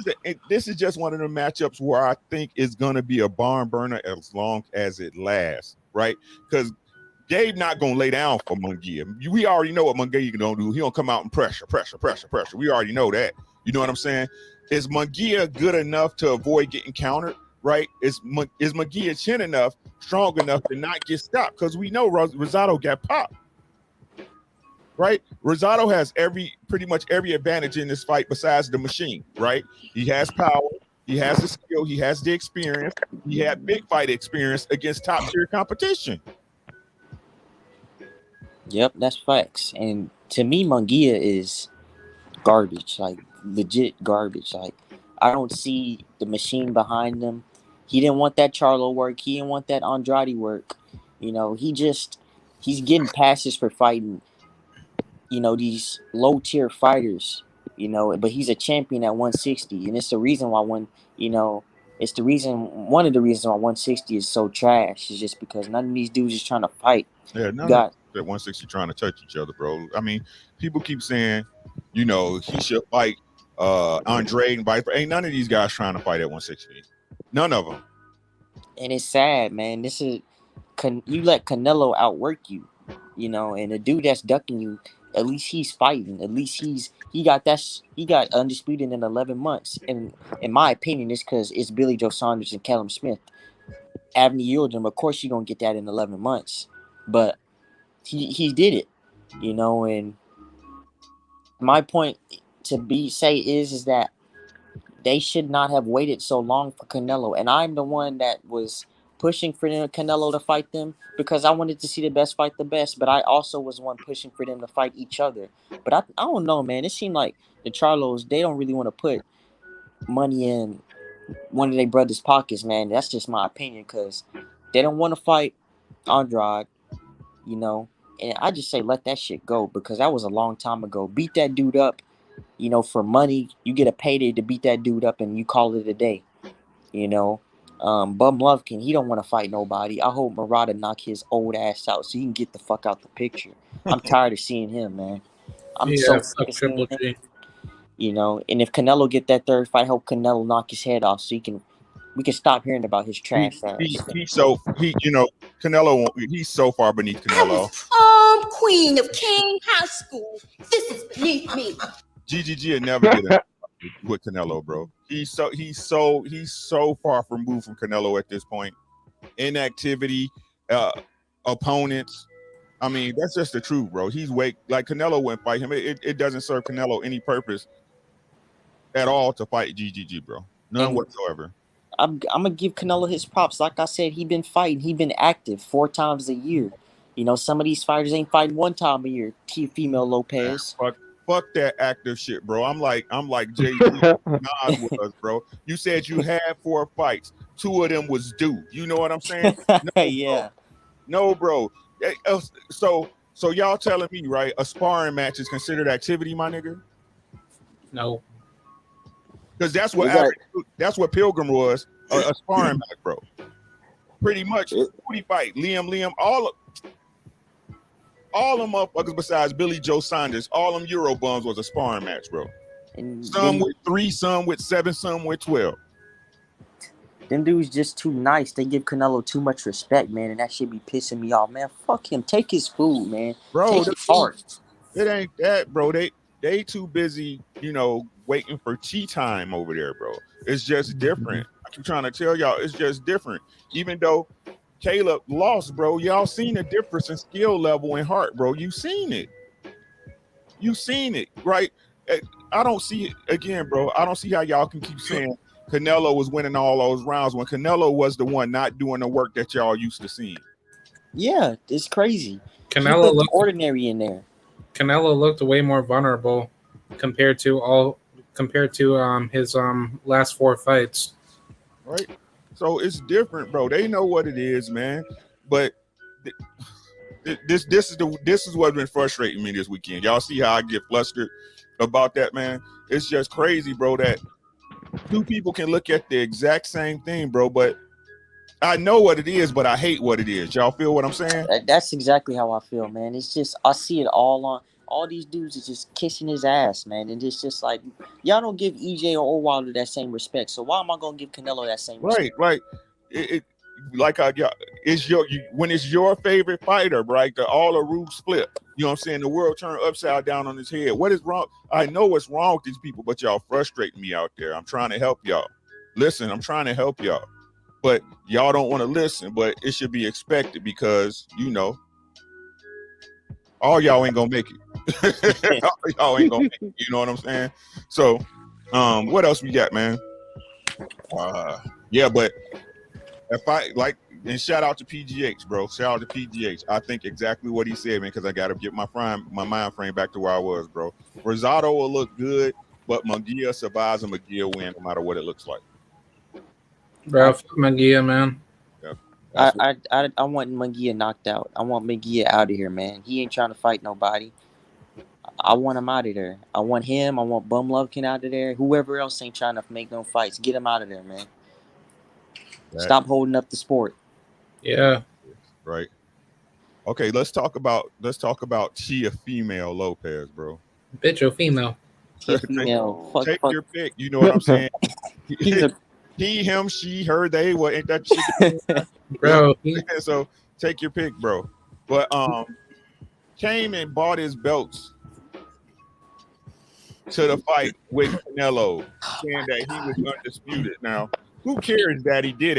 is just one of the matchups where I think it's gonna be a barn burner as long as it lasts, right? Because Gabe not gonna lay down for Munguia. We already know what Munguia gonna do. He gonna come out and pressure. We already know that. You know what I'm saying? Is Munguia good enough to avoid getting countered? Right? Is Munguia chin enough, strong enough to not get stopped? Because we know Rosado got popped. Right? Rosado has pretty much every advantage in this fight besides the machine. Right? He has power. He has the skill. He has the experience. He had big fight experience against top tier competition. Yep, that's facts. And to me, Munguia is garbage, like legit garbage. Like, I don't see the machine behind him. He didn't want that Charlo work. He didn't want that Andrade work. You know, he's getting passes for fighting, these low tier fighters, but he's a champion at 160. And it's the reason why one of the reasons why 160 is so trash is just because none of these dudes is trying to fight. Yeah, that 160 trying to touch each other, bro. I mean, people keep saying, he should fight Andre and Viper. Ain't none of these guys trying to fight at 160. None of them. And it's sad, man. This is you let Canelo outwork you, and the dude that's ducking you, at least he's fighting. At least he got undisputed in 11 months. And in my opinion, it's because it's Billy Joe Saunders and Callum Smith. Avni Yildirim, of course, you're gonna get that in 11 months, but he did it, And my point is that they should not have waited so long for Canelo. And I'm the one that was pushing for Canelo to fight them because I wanted to see the best fight the best. But I also was one pushing for them to fight each other. But I don't know, man. It seemed like the Charlos, they don't really want to put money in one of their brothers' pockets, man. That's just my opinion because they don't want to fight Andrade, And I just say let that shit go because that was a long time ago. Beat that dude up, for money. You get a payday to beat that dude up, and you call it a day. Bum Lovkin, he don't want to fight nobody. I hope Murata knock his old ass out so he can get the fuck out the picture. I'm tired of seeing him, man. I'm so Yeah, sick fuck of seeing Triple him. G. And if Canelo get that third fight, I hope Canelo knock his head off so we can stop hearing about his trash ass. Canelo, he's so far beneath I Canelo. was queen of King High School. This is beneath me. GGG would never get it with Canelo, bro. He's so far removed from Canelo at this point. Inactivity, opponents. I mean, that's just the truth, bro. He's like Canelo wouldn't fight him. It doesn't serve Canelo any purpose at all to fight GGG, bro. None whatsoever. I'm gonna give Canelo his props. Like I said, he been fighting. He been active 4 times a year. Some of these fighters ain't fighting 1 time a year. Female Lopez. Man, fuck that active shit, bro. I'm like Jay-Z Nas was, bro. You said you had 4 fights. 2 of them was due. You know what I'm saying? No, Yeah. No, bro. So y'all telling me, right? A sparring match is considered activity, my nigga? No. Because that's what Pilgrim was, a sparring match, bro. Pretty much, booty fight, Liam, all them motherfuckers besides Billy Joe Saunders, all them Euro bums was a sparring match, bro. And some with 3, some with 7, some with 12. Them dudes just too nice. They give Canelo too much respect, man, and that shit be pissing me off, man. Fuck him. Take his food, man. Bro, take his heart. It ain't that, bro. They too busy, waiting for tea time over there, bro. It's just different. I keep trying to tell y'all, it's just different. Even though Caleb lost, bro, y'all seen the difference in skill level and heart, bro. You seen it, right? I don't see it again, bro. I don't see how y'all can keep saying Canelo was winning all those rounds when Canelo was the one not doing the work that y'all used to seeing. Yeah, it's crazy. Canelo looked ordinary in there. Canelo looked way more vulnerable compared to his last 4 fights. Right. So it's different, bro. They know what it is, man. But this is what's been frustrating me this weekend. Y'all see how I get flustered about that, man? It's just crazy, bro, that 2 people can look at the exact same thing, bro, but I know what it is, but I hate what it is. Y'all feel what I'm saying? That's exactly how I feel, man. It's just I see it all these dudes is just kissing his ass, man. And it's just like y'all don't give EJ or Wilder that same respect. So why am I gonna give Canelo that same respect? Right. When it's your favorite fighter, right? All the rules flip. You know what I'm saying? The world turned upside down on its head. What is wrong? I know what's wrong with these people, but y'all frustrate me out there. I'm trying to help y'all. Listen, I'm trying to help y'all. But y'all don't want to listen, but it should be expected because, all y'all ain't gonna make it. Y'all ain't gonna make it. You know what I'm saying? So, what else we got, man? Yeah, but if I like, and shout out to PGH, bro. Shout out to PGH. I think exactly what he said, man, because I got to get my mind frame back to where I was, bro. Rosado will look good, but Munguia survives and Munguia win no matter what it looks like. Bro, Munguia, man. Yeah, I want Munguia knocked out. I want Munguia out of here, man. He ain't trying to fight nobody. I want him out of there. I want him. I want Bum Lovkin out of there. Whoever else ain't trying to make no fights, get him out of there, man. Stop holding up the sport. Yeah. Right. Okay, let's talk about Chia Female Lopez, bro. Bitch or female. Chia Female. Take your pick. You know what I'm saying? He, him, she, her, they. What ain't that shit? Bro. So take your pick, bro. But came and bought his belts to the fight with Canelo, saying that he was undisputed. Now, who cares that he did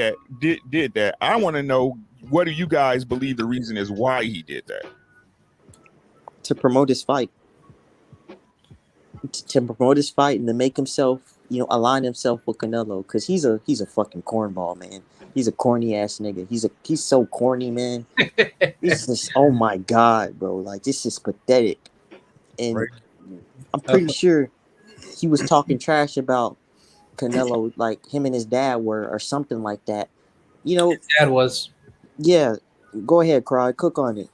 that? I want to know, what do you guys believe the reason is why he did that? To promote his fight. To promote his fight and to make himself, align himself with Canelo, because he's a fucking cornball, man. He's a corny ass nigga. He's so corny, man. It's just, oh my god, bro. Like, this is pathetic. And right. I'm pretty sure he was talking trash about Canelo, like him and his dad were, or something like that. His dad was. Yeah, go ahead, Cry. Cook on it.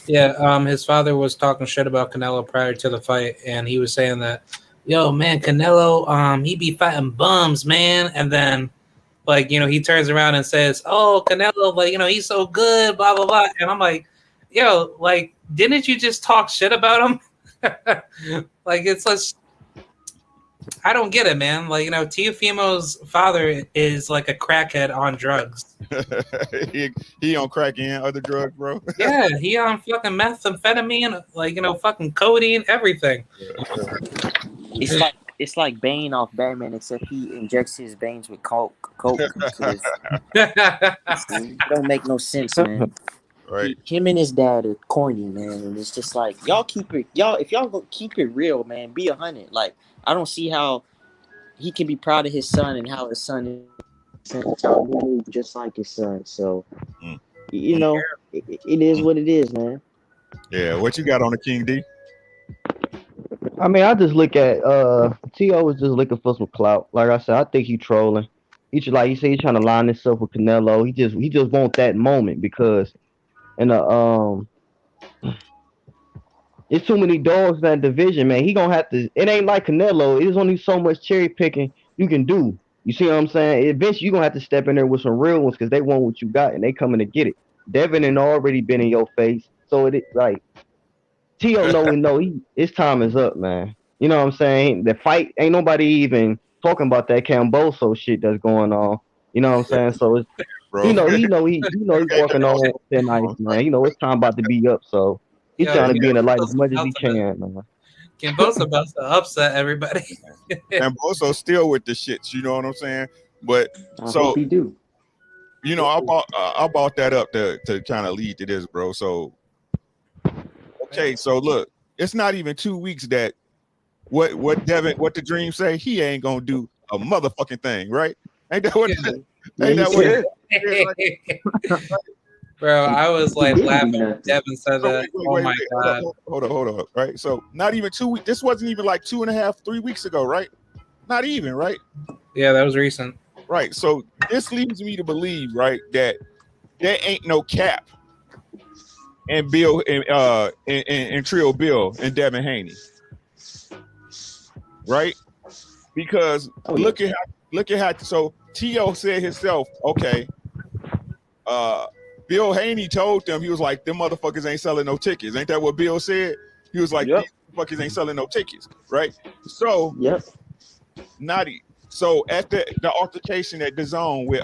Yeah, his father was talking shit about Canelo prior to the fight, and he was saying that, yo, man, Canelo, he be fighting bums, man. And then, like, he turns around and says, oh, Canelo, like, he's so good, blah, blah, blah. And I'm like, yo, like, didn't you just talk shit about him? Like, it's just, I don't get it, man. Like, Teofimo's father is like a crackhead on drugs. he on crack and other drugs, bro. Yeah, he on fucking methamphetamine, like, fucking codeine, everything. It's like Bane off Batman, except he injects his veins with coke. It don't make no sense, man. Right. Him and his dad are corny, man, and it's just like if y'all go keep it real, man, be 100. Like, I don't see how he can be proud of his son and how his son is just like his son. So, it is what it is, man. Yeah, what you got on the King D? I mean, I just look at T.O. is just looking for some clout. Like I said, I think he trolling. He just, like you say, he's trying to line himself with Canelo. He just want that moment because in the it's too many dogs in that division, man. He gonna have to. It ain't like Canelo. There's only so much cherry picking you can do. You see what I'm saying? Eventually, you gonna have to step in there with some real ones because they want what you got and they coming to get it. Devin had already been in your face, so it like T.O. his time is up, man. You know what I'm saying? The fight ain't nobody even talking about that Camboso shit that's going on. You know what I'm saying? So it's Bro. he's working on thin ice, man. It's time about to be up, so he's trying to be in the light as much as he can, man. Cambo's about to upset everybody. Camboso's still with the shits, you know what I'm saying? But I hope he do. I bought that up to kind of lead to this, bro. So okay, so look, it's not even 2 weeks that what the dream say, he ain't gonna do a motherfucking thing, right? Ain't that what? Bro, I was like laughing when Devin said that. Oh my god! Hold on, right? So not even 2 weeks. This wasn't even like 2.5, 3 weeks ago, right? Not even, right? Yeah, that was recent. Right. So this leads me to believe, right, that there ain't no cap. And Bill and Trio Bill and Devin Haney, right? Because look at how. So T.O. said himself, okay. Bill Haney told them, he was like, them motherfuckers ain't selling no tickets. Ain't that what Bill said? He was like, these motherfuckers ain't selling no tickets, right? So So at the altercation at the zone with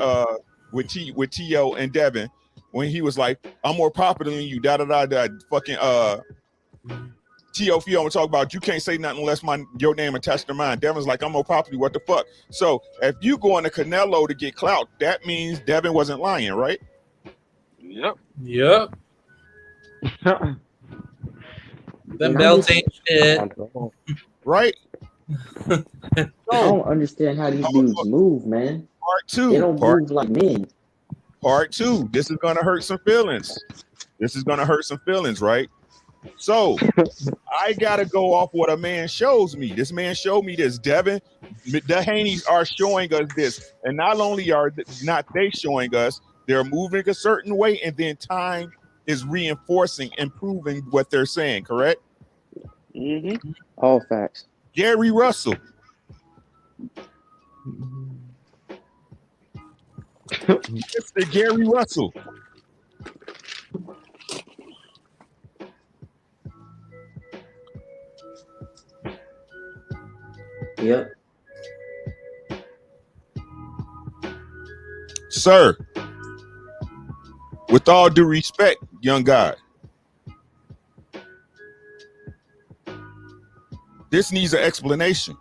T.O. and Devin, when he was like, I'm more popular than you, fucking T.O. if you don't talk about, you can't say nothing unless your name attached to mine. Devin's like, I'm more popular, what the fuck? So if you going to Canelo to get clout, that means Devin wasn't lying, right? Yep. Them belts ain't shit. Right? I don't understand how these dudes move, man. Part 2. They don't move like men. Part 2. This is gonna hurt some feelings. Right? So I gotta go off what a man shows me. This man showed me this. Devin, the Haneys are showing us this, and not only are not they showing us, they're moving a certain way, and then time is reinforcing and proving what they're saying. Correct? Mm-hmm. All facts. Gary Russell. Mr. Gary Russell. Yep. Sir, with all due respect, young guy, this needs an explanation.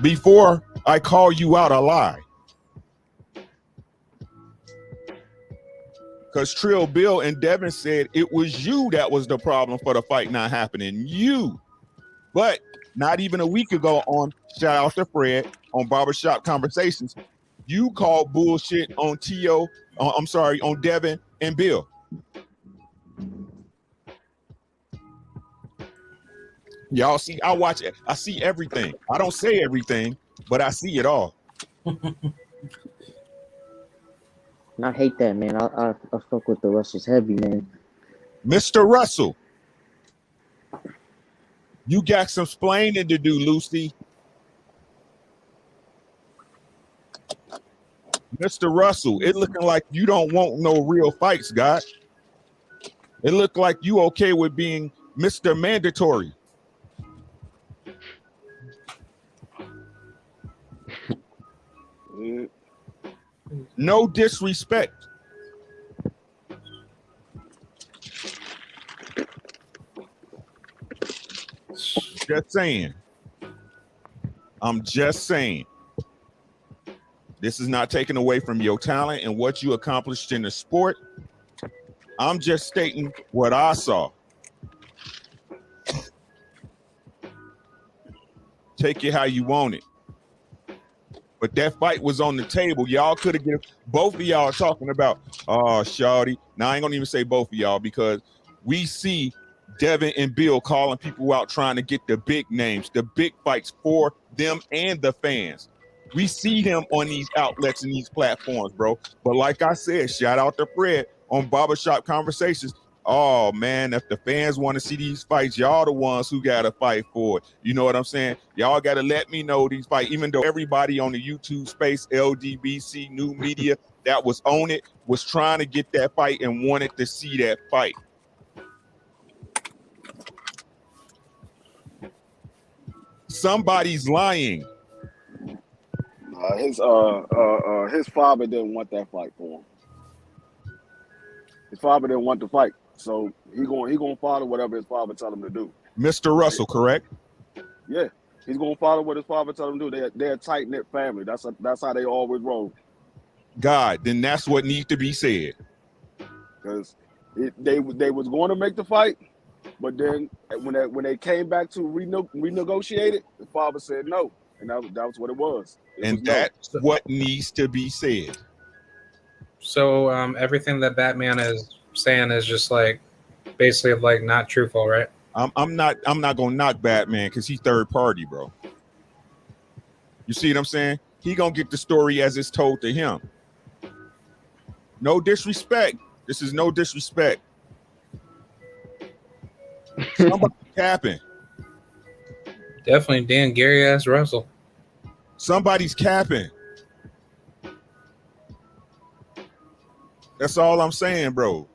Before I call you out a lie. Because Trill Bill and Devin said it was you that was the problem for the fight not happening. You. But not even a week ago on Shout Out to Fred on Barbershop Conversations, you called bullshit on T.O. On Devin and Bill. Y'all see, I watch it. I see everything. I don't say everything, but I see it all. I hate that, man. I fuck with the Russells heavy, man. Mr. Russell, you got some splaining to do, Lucy. Mr. Russell, it looking like you don't want no real fights, God. It looked like you okay with being Mr. Mandatory. No disrespect. Just saying. I'm just saying. This is not taken away from your talent and what you accomplished in the sport. I'm just stating what I saw. Take it how you want it. But that fight was on the table. Y'all could have given both of y'all talking about, oh, shawty. Now I ain't gonna even say both of y'all because we see Devin and Bill calling people out trying to get the big names, the big fights for them and the fans. We see them on these outlets and these platforms, bro. But like I said, shout out to Fred on Barbershop Conversations. Oh, man, if the fans want to see these fights, y'all the ones who got to fight for it. You know what I'm saying? Y'all got to let me know these fights, even though everybody on the YouTube space, LDBC, new media that was on it, was trying to get that fight and wanted to see that fight. Somebody's lying. His father didn't want that fight for him. His father didn't want the fight, so he gonna follow whatever his father tell him to do. Mr. Russell, correct? Yeah, he's gonna follow what his father tell him to do. They're a tight knit family. That's how they always roll. God, then that's what needs to be said. Because they was going to make the fight, but then when they came back to renegotiate it, the father said no, and that was what it was. And that's what needs to be said. So everything that Batman is saying is just like basically like not truthful, right? I'm not gonna knock Batman because he's third party, bro. You see what I'm saying? He gonna get the story as it's told to him. No disrespect. This is no disrespect. Somebody capping. Definitely Dan Gary ass Russell. Somebody's capping. That's all I'm saying, bro.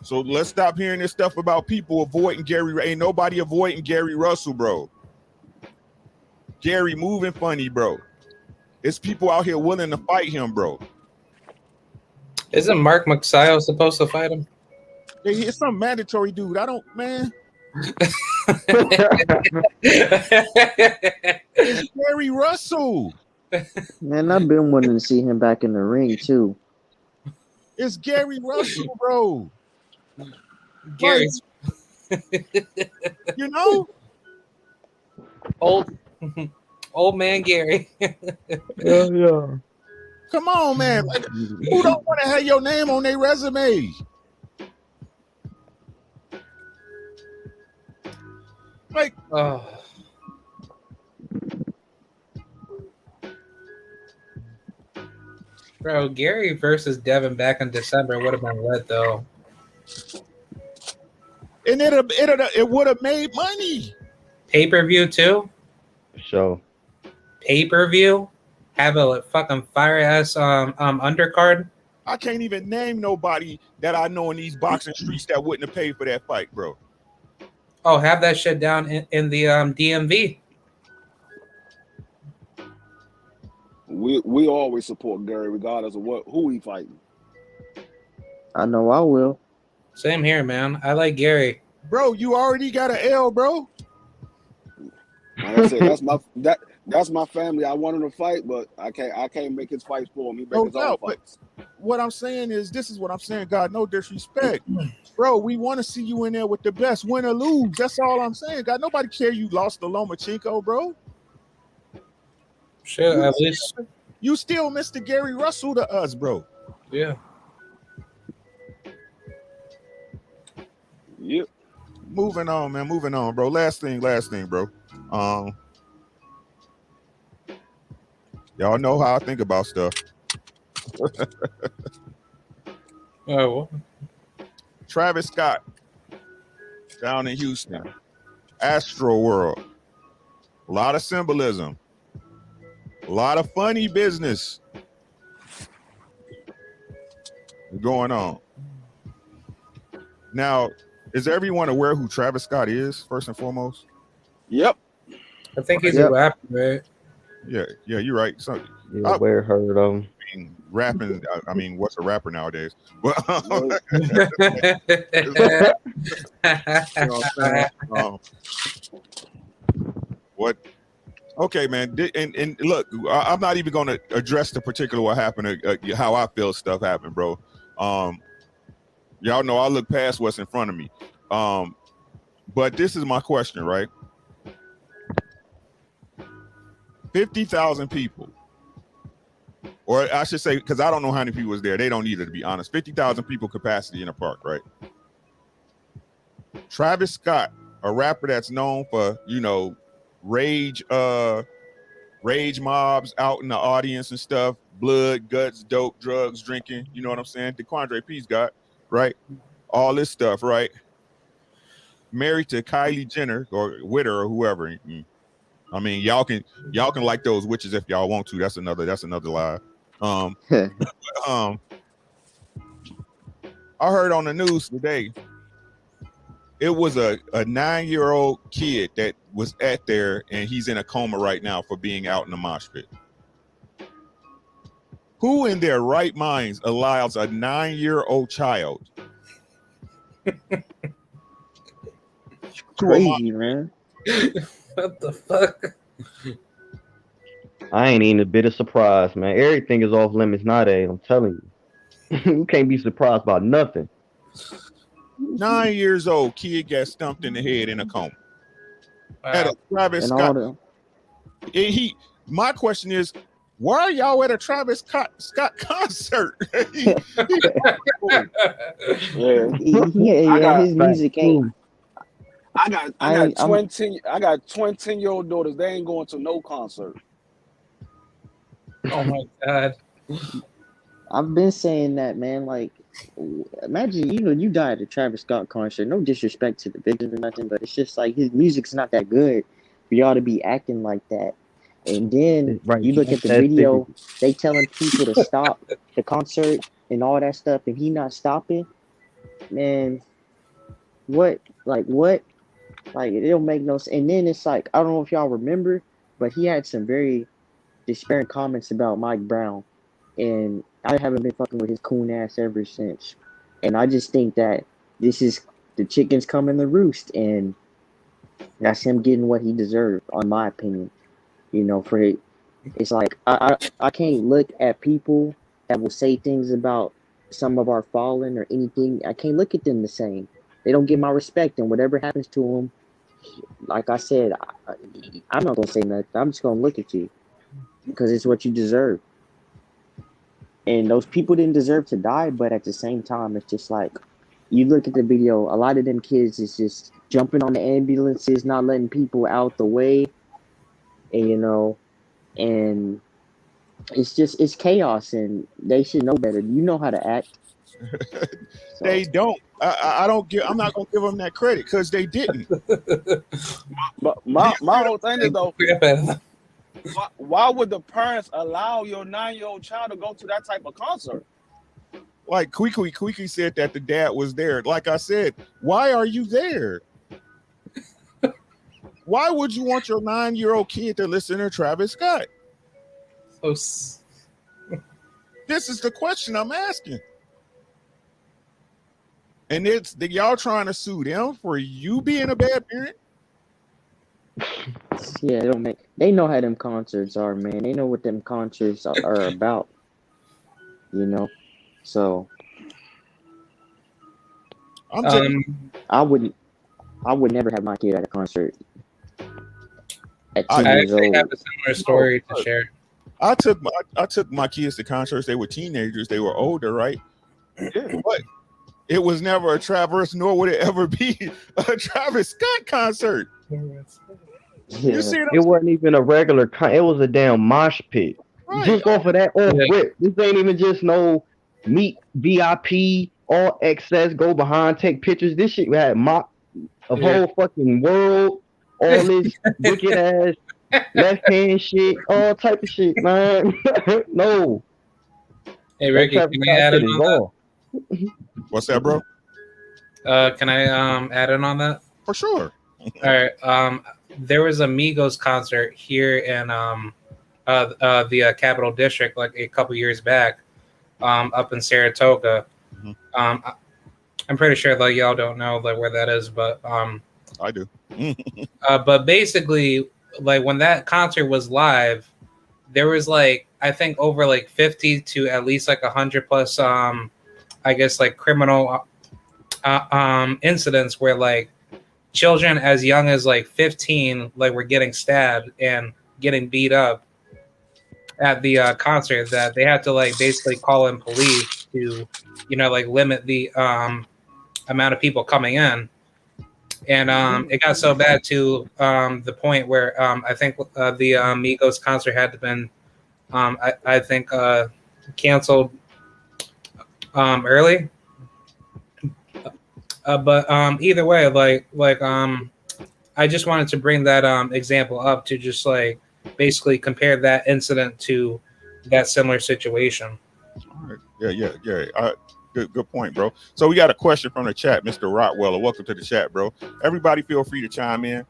So let's stop hearing this stuff about people avoiding Gary. Ain't nobody avoiding Gary Russell, bro. Gary moving funny, bro. It's people out here willing to fight him, bro. Isn't Mark McSio supposed to fight him? Yeah, it's some mandatory dude. I don't, man. It's Gary Russell. Man, I've been wanting to see him back in the ring too. It's Gary Russell, bro. Gary, you know, old man Gary. Yeah. Come on, man. Like, who don't want to have your name on their resume? Like, Oh. Bro, Gary versus Devin back in December would have been lit though. And it would have made money. Pay-per-view too? So Pay-per-view? Have a fucking fire ass undercard? I can't even name nobody that I know in these boxing streets that wouldn't have paid for that fight, bro. Oh, have that shit down in the DMV. We always support Gary regardless of who he fighting. I know I will. Same here, man. I like Gary. Bro, you already got an L, bro. Like I said, that's my family. I want him to fight, but I can't make his fights for him. He make his own fights. What I'm saying is, this is what I'm saying, God, no disrespect. Bro, we want to see you in there with the best, win or lose. That's all I'm saying. God, nobody care you lost to Lomachenko, bro. Sure, at least you still Mr. Gary Russell to us, bro. Yeah. Yep. Moving on, man. Moving on, bro. Last thing, bro. Y'all know how I think about stuff. Oh, Travis Scott down in Houston. Astro World. A lot of symbolism. A lot of funny business going on. Now, is everyone aware who Travis Scott is, first and foremost? Yep. I think he's a rapper, right? Yeah, you're right. So, yeah, where heard of him. Rapping, I mean, what's a rapper nowadays? Well, what? Okay, man. And look, I'm not even going to address the particular what happened, how I feel stuff happened, bro. Y'all know I look past what's in front of me. But this is my question, right? 50,000 people, or I should say, because I don't know how many people was there. They don't need it, to be honest. 50,000 people capacity in a park, right? Travis Scott, a rapper that's known for, rage mobs out in the audience and stuff, blood, guts, dope, drugs, drinking, you know what I'm saying? DeQuandre P's got, right? All this stuff, right? Married to Kylie Jenner or Witter or whoever. I mean, y'all can like those witches if y'all want to. That's another lie. I heard on the news today, it was a 9-year-old kid that was at there, and he's in a coma right now for being out in the mosh pit. Who in their right minds allows a 9-year-old child crazy, man? What the fuck? I ain't even a bit of surprise, man. Everything is off limits nowadays. I'm telling you. You can't be surprised about nothing. 9 years old kid got stumped in the head in a coma. Wow. At a Travis Scott. My question is, why are y'all at a Travis Scott concert? Yeah, his music ain't. I got 20-year-old daughters. They ain't going to no concert. Oh my god. I've been saying that, man. Like, imagine, you die at a Travis Scott concert. No disrespect to the victims or nothing, but it's just like his music's not that good for y'all to be acting like that. And then you look at the video, they telling people to stop the concert and all that stuff, and he not stopping. Man, what? Like, it don't make no sense. And then it's like, I don't know if y'all remember, but he had some very disparaging comments about Mike Brown. And I haven't been fucking with his coon ass ever since. And I just think that this is the chickens coming to roost, and that's him getting what he deserved, on my opinion. It's like I can't look at people that will say things about some of our fallen or anything. I can't look at them the same. They don't get my respect, and whatever happens to them, like I said, I'm not gonna say nothing. I'm just gonna look at you because it's what you deserve. And those people didn't deserve to die, but at the same time, it's just like, you look at the video, a lot of them kids is just jumping on the ambulances, not letting people out the way, and and it's chaos, and they should know better. You know how to act. So. They don't. I'm not gonna give them that credit because they didn't. But my whole thing is, though, why would the parents allow your 9-year-old child to go to that type of concert? Like Kwiki said that the dad was there. Like I said, why are you there? Why would you want your 9-year-old kid to listen to Travis Scott? This is the question I'm asking. And it's y'all trying to sue them for you being a bad parent? Yeah, they know how them concerts are, man. They know what them concerts are about. So I would never have my kid at a concert at 10 years old. I have a similar story to share. I took my kids to concerts. They were teenagers. They were older, right? Yeah. But it was never a Travis, nor would it ever be a Travis Scott concert. Yeah. You see it wasn't even a regular it was a damn mosh pit. Right. Just go for that rip. This ain't even just no meet VIP all excess, go behind, take pictures. This shit had mock of whole fucking world, all this wicked ass left hand shit, all type of shit, man. No, Hey that Ricky, Travis can I Scott add in shit is on that? raw. What's that, bro? Can I add in on that? For sure. All right. There was a Migos concert here in the Capital District like a couple years back, up in Saratoga. Mhm. I'm pretty sure like y'all don't know like where that is, but I do. but basically like when that concert was live, there was like I think over like 50 to at least like 100 plus I guess like criminal incidents where like children as young as like 15 like were getting stabbed and getting beat up at the concert that they had to like basically call in police to like limit the amount of people coming in. And it got so bad to the point where I think the Migos concert had to been I think canceled early. But either way, I just wanted to bring that example up to just like basically compare that incident to that similar situation. All right. Yeah. Good point, bro. So we got a question from the chat, Mr. Rottweiler. Welcome to the chat, bro. Everybody feel free to chime in.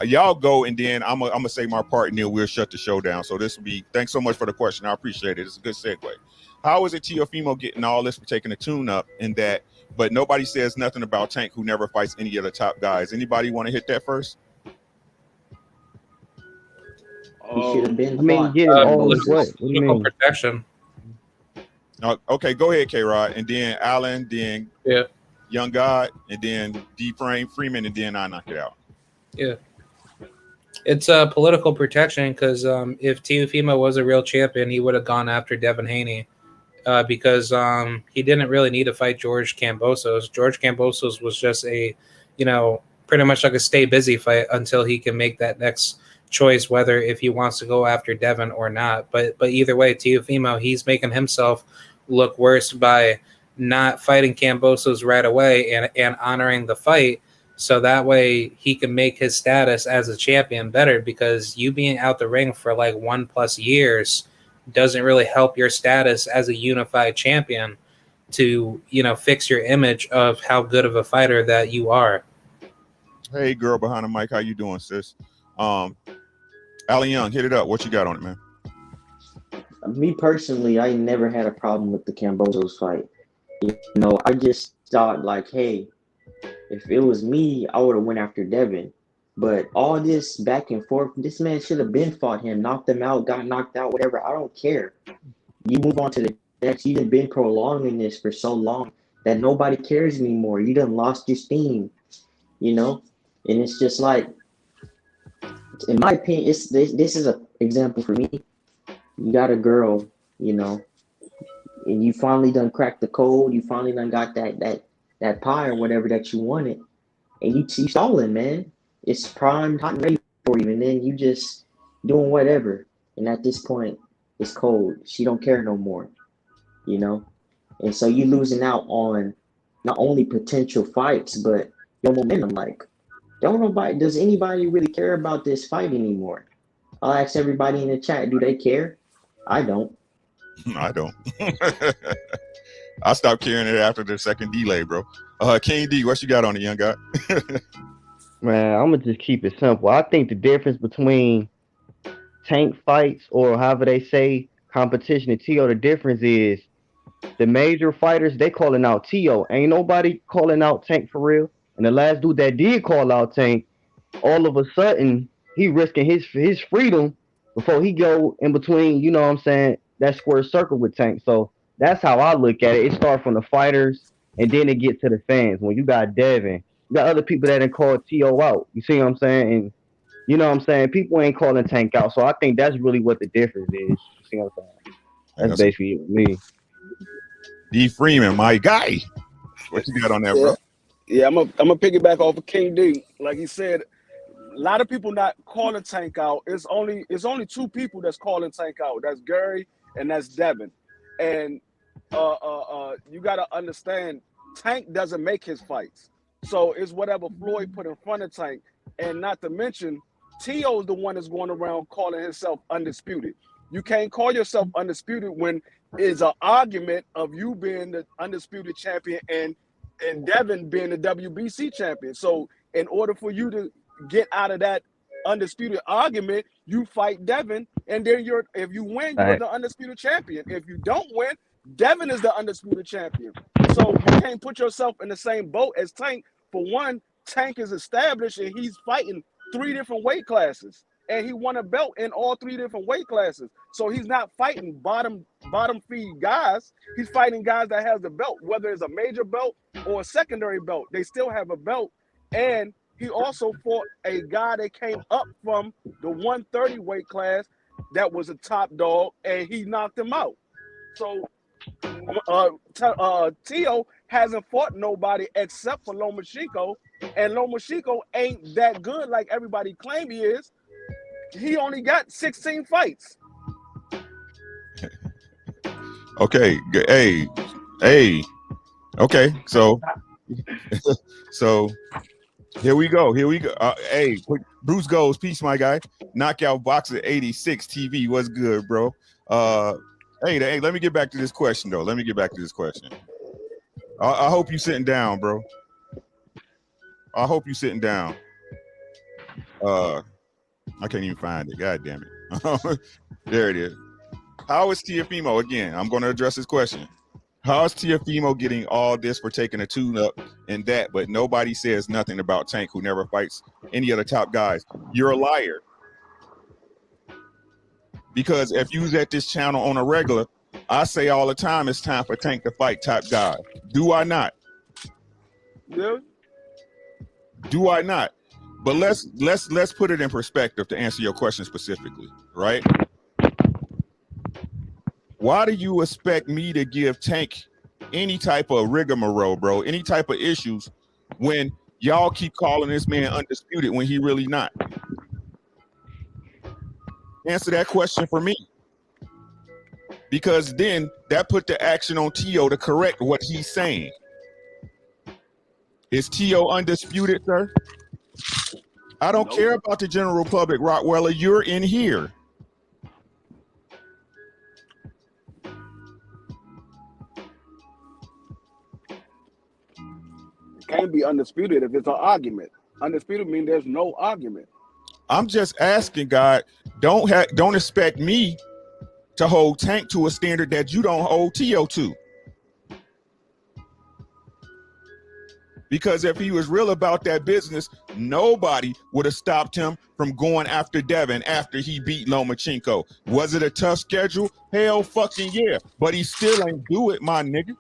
Y'all go, and then I'm gonna say my part, and then we'll shut the show down. So this will be. Thanks so much for the question. I appreciate it. It's a good segue. How is it Teofimo getting all this for taking a tune up and that, but nobody says nothing about Tank, who never fights any of the top guys? Anybody want to hit that first? He should have been I mean, fought. getting all this Political, what? What do you mean? protection. Okay, go ahead, K-Rod, and then Allen, then Yeah. Young God, and then D Freeman, and then I knock it out. Yeah. It's a political protection because if Teofimo was a real champion, he would have gone after Devin Haney because he didn't really need to fight George Kambosos. George Kambosos was just a, pretty much like a stay busy fight until he can make that next choice, whether if he wants to go after Devin or not. But either way, Teofimo, he's making himself look worse by not fighting Kambosos right away and honoring the fight. So that way he can make his status as a champion better, because you being out the ring for like 1+ years doesn't really help your status as a unified champion to, fix your image of how good of a fighter that you are. Hey, girl behind the mic, how you doing, sis? Allen Young, hit it up. What you got on it, man? Me personally, I never had a problem with the Kambosos fight. I just thought like, hey, if it was me, I would have went after Devin. But all this back and forth, this man should have been fought him, knocked him out, got knocked out, whatever. I don't care. You move on to the next. You done been prolonging this for so long that nobody cares anymore. You done lost your steam, And it's just like, in my opinion, this is an example for me. You got a girl, and you finally done cracked the code. You finally done got that pie or whatever that you wanted, and you stalling, man. It's primed, hot and ready for you, and then you just doing whatever. And at this point, it's cold. She don't care no more, And so you losing out on not only potential fights, but your momentum. Like, does anybody really care about this fight anymore? I'll ask everybody in the chat, do they care? I don't. I don't. I stopped carrying it after the second delay, bro. King D, what you got on it, young guy? Man, I'm gonna just keep it simple. I think the difference between Tank fights, or however they say competition, and TO, the difference is the major fighters, they calling out TO. Ain't nobody calling out Tank for real. And the last dude that did call out Tank, all of a sudden he risking his freedom before he go in between, that square circle with Tank. So that's how I look at it. It starts from the fighters, and then it gets to the fans. When you got Devin, you got other people that didn't call TO out. You see what I'm saying? And you know what I'm saying? People ain't calling Tank out. So I think that's really what the difference is. You see what I'm saying? That's basically it with me. D Freeman, my guy. What you got on there, bro? Yeah, I'm gonna piggyback off of King D. Like he said, a lot of people not calling Tank out. It's only two people that's calling Tank out. That's Gary and that's Devin. And you got to understand, Tank doesn't make his fights, so it's whatever Floyd put in front of Tank, and not to mention, T.O.'s the one that's going around calling himself undisputed. You can't call yourself undisputed when it's an argument of you being the undisputed champion and Devin being the WBC champion. So in order for you to get out of that undisputed argument, you fight Devin, and then if you win, you're the undisputed champion. If you don't win, Devin is the undisputed champion. So you can't put yourself in the same boat as Tank. For one, Tank is established and he's fighting 3 different weight classes, and he won a belt in all 3 different weight classes. So he's not fighting bottom feed guys. He's fighting guys that has the belt, whether it's a major belt or a secondary belt. They still have a belt. And he also fought a guy that came up from the 130 weight class that was a top dog, and he knocked him out. So T.O. hasn't fought nobody except for Lomachenko, and Lomachenko ain't that good like everybody claim he is. He only got 16 fights. Okay. Hey. Okay. So here we go. Hey, Bruce Goes, peace, my guy. Knockout Boxer 86 TV. What's good, bro? Hey, let me get back to this question, though. I hope you sitting down, bro. I hope you sitting down. I can't even find it. God damn it. There it is. How is Tiafimo, again, I'm going to address this question. How is Tiafimo getting all this for taking a tune-up and that, but nobody says nothing about Tank, who never fights any of the top guys? You're a liar. Because if you was at this channel on a regular, I say all the time it's time for Tank to fight top guys. Do I not? Yeah. Do I not? But let's put it in perspective to answer your question specifically, right? Why do you expect me to give Tank any type of rigmarole, bro? Any type of issues when y'all keep calling this man undisputed when he really not? Answer that question for me. Because then that put the action on T.O. to correct what he's saying. Is T.O. undisputed, sir? I don't care about the general public, Rottweiler. You're in here. It can't be undisputed if it's an argument. Undisputed means there's no argument. I'm just asking, God, don't expect me to hold Tank to a standard that you don't hold T.O. to. Because if he was real about that business, nobody would have stopped him from going after Devin after he beat Lomachenko. Was it a tough schedule? Hell fucking yeah. But he still ain't do it, my nigga.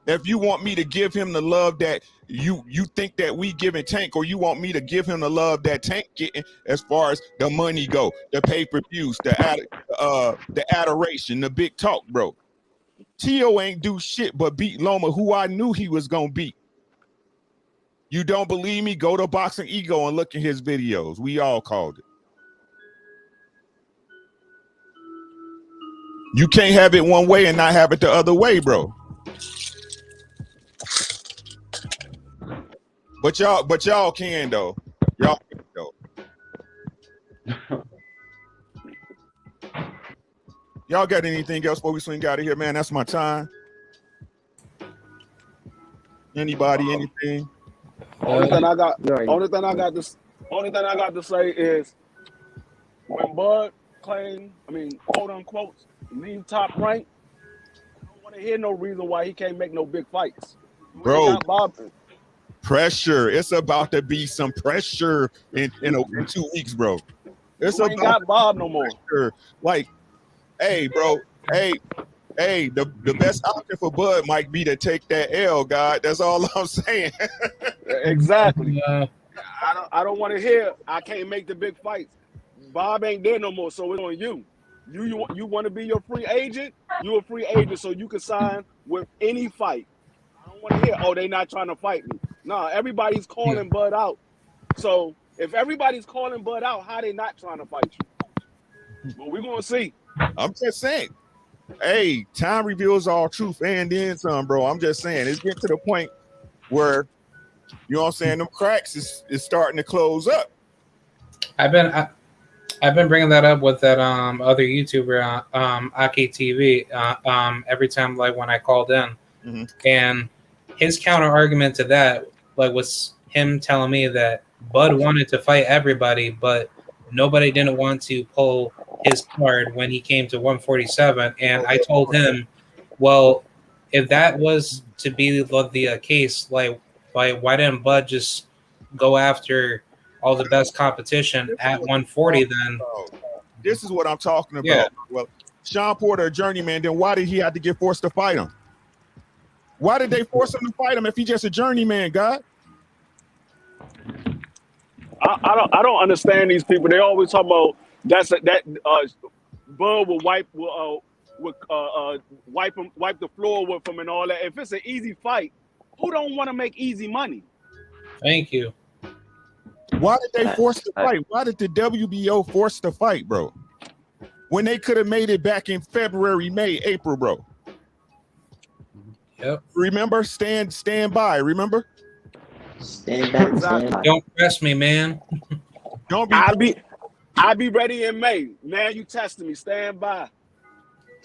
If you want me to give him the love that you think that we giving Tank, or you want me to give him the love that Tank getting as far as the money go, the pay-per-views, the adoration, the big talk, bro. T.O. ain't do shit but beat Loma, who I knew he was gonna beat. You don't believe me? Go to Boxing Ego and look at his videos. We all called it. You can't have it one way and not have it the other way, bro. But y'all can though. Y'all can though. Y'all got anything else before we swing out of here, man? That's my time. Anybody, anything? Only thing I got to say is when Bud claimed, quote unquote, leave top rank, I don't want to hear no reason why he can't make no big fights. Bro, pressure. It's about to be some pressure in 2 weeks, bro. It's ain't got Bob no more. Like, hey, bro, hey, the best option for Bud might be to take that L, God. That's all I'm saying. Exactly. I don't want to hear I can't make the big fights. Bob ain't there no more, so it's on you. You want to be your free agent? You're a free agent, so you can sign with any fight. I don't want to hear, they not trying to fight me. Nah, everybody's calling Bud out. So if everybody's calling Bud out, how they not trying to fight you? Well, we're gonna see. I'm just saying. Hey, time reveals all truth and then some, bro. I'm just saying it's getting to the point where you know what I'm saying. Them cracks is starting to close up. I've been bringing that up with that other YouTuber Aki TV every time like when I called in, and his counter argument to that like was him telling me that Bud wanted to fight everybody, but nobody didn't want to pull his card when he came to 147, and I told him, well, if that was to be the case, like why didn't Bud just go after all the best competition at 140 then? This is what I'm talking about. Yeah. Well, Sean Porter, a journeyman, then why did he have to get forced to fight him? Why did they force him to fight him if he's just a journeyman, God? I don't understand these people. They always talk about Bud will wipe the floor with him and all that. If it's an easy fight, who don't want to make easy money? Thank you. Why did they force the fight? Why did the WBO force the fight, bro? When they could have made it back in February, May, April, bro. Yep. Remember, stand by. Remember, stand back. Stand by. Don't press me, man. Don't be. I'll be ready in May. Now you testing me. Stand by.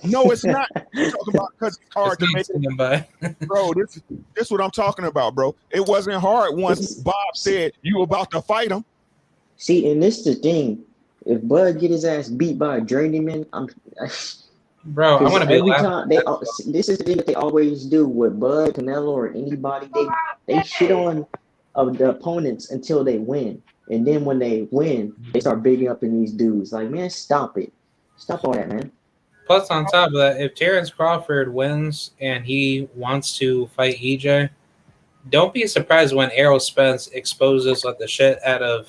No, it's not. You're talking about because it's hard to make it by. Bro, this is what I'm talking about, bro. It wasn't hard once Bob said you about to fight him. See, and this is the thing. If Bud get his ass beat by a journeyman, bro, I want to be every time this is the thing that they always do with Bud, Canelo, or anybody. They shit on the opponents until they win, and then when they win, they start bigging up in these dudes. Like, man, stop it, stop all that, man. Plus, on top of that, if Terrence Crawford wins and he wants to fight EJ, don't be surprised when Errol Spence exposes like the shit out of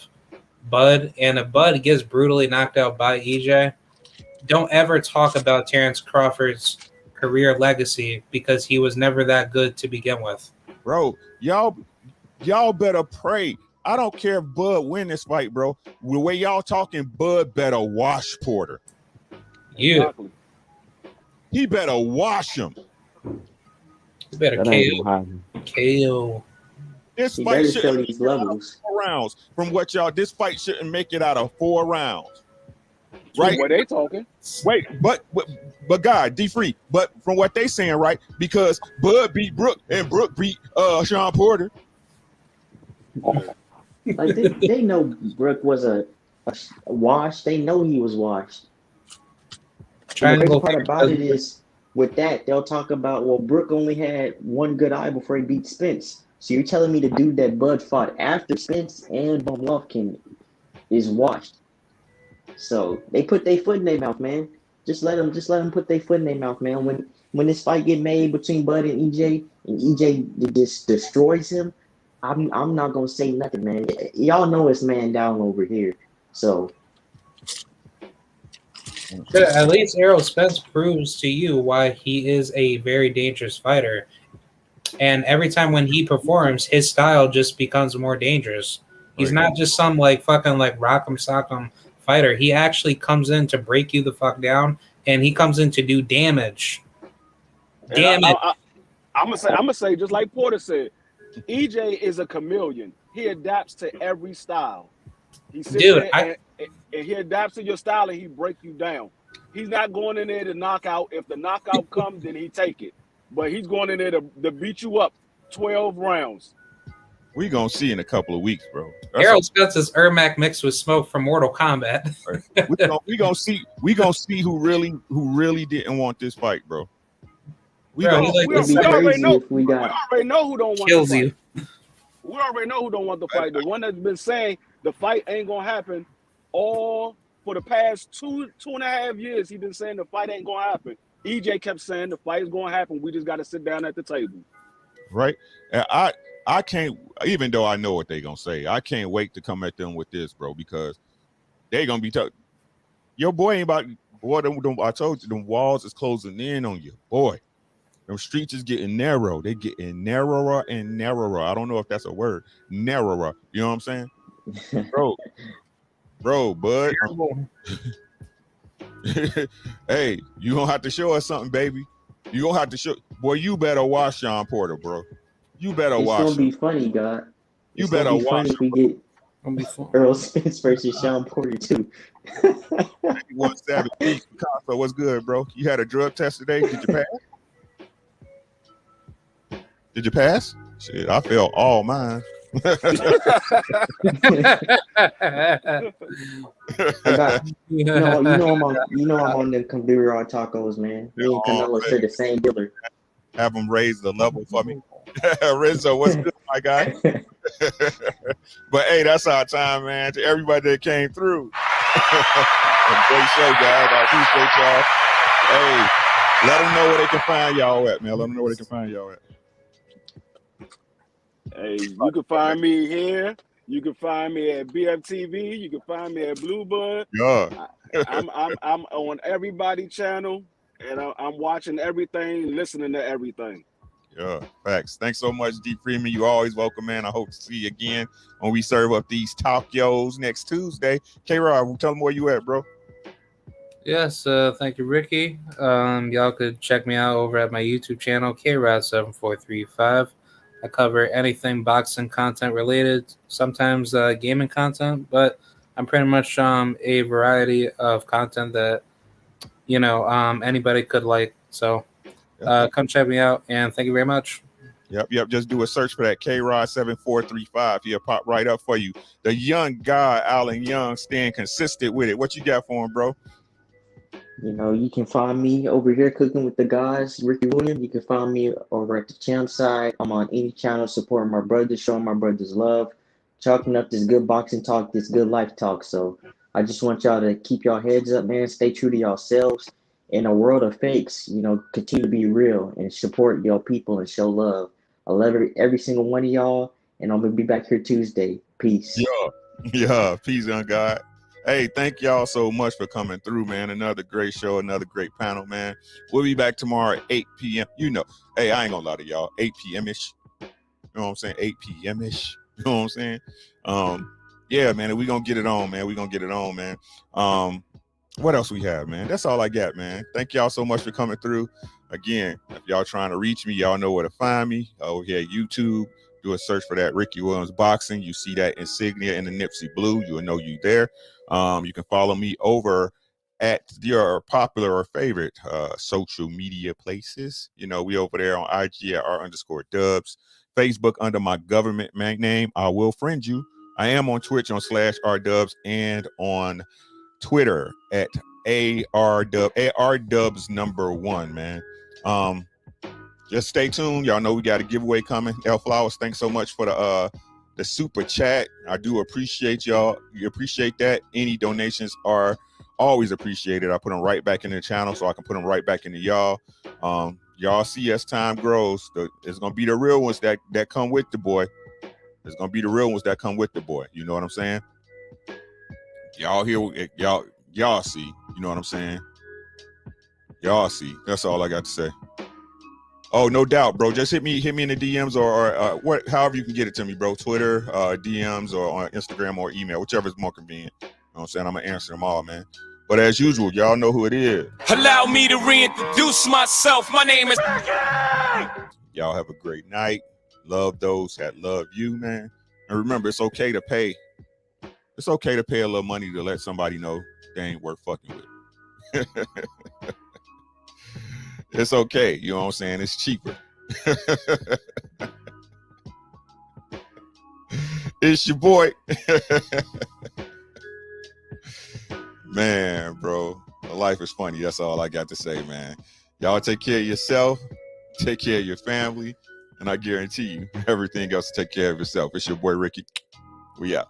Bud, and if Bud gets brutally knocked out by EJ, don't ever talk about Terrence Crawford's career legacy because he was never that good to begin with. Bro, y'all better pray. I don't care if Bud win this fight, bro. The way y'all talking, Bud better wash Porter. Exactly. He better wash him. He better KO. This he fight shouldn't make it out of 4 rounds. From what y'all, this fight shouldn't make it out of 4 rounds. Right? What they talking? Wait, but God, D-Free. But from what they saying, right? Because Bud beat Brooke and Brooke beat Sean Porter. Like they know Brooke was a wash. They know he was washed. The crazy part about it is with that they'll talk about, well, Brooke only had one good eye before he beat Spence. So you're telling me the dude that Bud fought after Spence and Golovkin is washed. So they put their foot in their mouth, man. Just let them put their foot in their mouth, man. When this fight get made between Bud and EJ just destroys him, I'm not gonna say nothing, man. Y'all know it's man down over here. So at least Errol Spence proves to you why he is a very dangerous fighter. And every time when he performs, his style just becomes more dangerous. He's not just some like fucking like rock'em sock'em fighter. He actually comes in to break you the fuck down, and he comes in to do damage. I'm gonna say just like Porter said, EJ is a chameleon. He adapts to every style. He sits there and he adapts to your style and he break you down. He's not going in there to knock out. If the knockout comes, then he take it. But he's going in there to beat you up 12 rounds. We gonna see in a couple of weeks, bro. Errol Spence is Ermac mixed with smoke from Mortal Kombat. we gonna see who really didn't want this fight, bro. We already know who don't want kills the fight. you. We already know who don't want the fight. The one that's been saying the fight ain't gonna happen all for the past two and a half years. He's been saying the fight ain't gonna happen. EJ kept saying the fight is gonna happen. We just gotta sit down at the table. Right. I can't, even though I know what they're gonna say, I can't wait to come at them with this, bro, because they're gonna be tough. Your boy ain't about I told you them walls is closing in on you, boy. Them streets is getting narrow. They getting narrower and narrower. I don't know if that's a word. Narrower. You know what I'm saying? Bro, Bud. Hey, you gonna have to show us something, baby. You gonna have to show. Boy, you better watch Sean Porter, bro. You better It's watch gonna be him. funny, God. You It's gonna better be watch funny him. if we get Gonna be fun. Earl Spence versus Sean Porter too. 91 Savage Beats. Picasso, what's good, bro? You had a drug test today. Did you pass? Did you pass? Shit, I failed all mine. I got you know I'm on the computer raw tacos, man. Me and Canelo share the same dealer. Have them raise the level for me. Rizzo, what's good, my guy? But hey, that's our time, man. To everybody that came through. Great show, guys. I appreciate y'all. Hey, let them know where they can find y'all at, man. Let them know where they can find y'all at. Hey, you can find me here. You can find me at BFTV. You can find me at Bluebird. Yeah. I'm on everybody channel, and I'm watching everything, listening to everything. Yeah, facts. Thanks so much, D Freeman. You always welcome, man. I hope to see you again when we serve up these tacos next Tuesday. K-Rod, tell them where you at, bro. Yes, thank you, Ricky. Y'all could check me out over at my YouTube channel, KRod7435. I cover anything boxing content related, sometimes gaming content, but I'm pretty much a variety of content that anybody could like. So come check me out, and thank you very much. Yep. Just do a search for that K-Rod7435. He'll pop right up for you. The young guy, Alan Young, staying consistent with it. What you got for him, bro? You know, you can find me over here cooking with the guys, Ricky Williams. You can find me over at the champ side. I'm on any channel supporting my brothers, showing my brothers love, chalking up this good boxing talk, this good life talk. So I just want y'all to keep y'all heads up, man. Stay true to yourselves. In a world of fakes, you know, continue to be real and support your people and show love. I love every single one of y'all, and I'm going to be back here Tuesday. Peace. Yeah. Peace on God. Hey, thank y'all so much for coming through, man. Another great show, another great panel, man. We'll be back tomorrow at 8 p.m. You know, hey, I ain't gonna lie to y'all. 8 p.m.-ish. You know what I'm saying? 8 p.m.-ish. You know what I'm saying? Yeah, man, we gonna get it on, man. We gonna get it on, man. What else we have, man? That's all I got, man. Thank y'all so much for coming through. Again, if y'all trying to reach me, y'all know where to find me. Over here at YouTube. Do a search for that Ricky Williams Boxing. You see that insignia in the Nipsey blue. You'll know you there. You can follow me over at your popular or favorite social media places. You know, we over there on IG at r_dubs. Facebook under my government name. I will friend you. I am on Twitch on /rdubs and on Twitter at ardubs number 1, man. Just stay tuned. Y'all know we got a giveaway coming. L Flowers, thanks so much for the super chat. I do appreciate y'all. You appreciate that. Any donations are always appreciated. I put them right back in the channel so I can put them right back into y'all. Y'all see as time grows, it's gonna be the real ones that come with the boy. It's gonna be the real ones that come with the boy. You know what I'm saying? Y'all hear? Y'all see? You know what I'm saying? Y'all see? That's all I got to say. Oh, no doubt, bro. Just hit me in the DMs or what, however you can get it to me, bro. Twitter, DMs, or on Instagram or email, whichever is more convenient. You know what I'm saying? I'm gonna answer them all, man. But as usual, y'all know who it is. Allow me to reintroduce myself. My name is Y'all have a great night. Love those that love you, man. And remember, it's okay to pay. It's okay to pay a little money to let somebody know they ain't worth fucking with. It's okay. You know what I'm saying? It's cheaper. It's your boy. Man, bro. Life is funny. That's all I got to say, man. Y'all take care of yourself. Take care of your family. And I guarantee you, everything else, take care of yourself. It's your boy, Ricky. We out.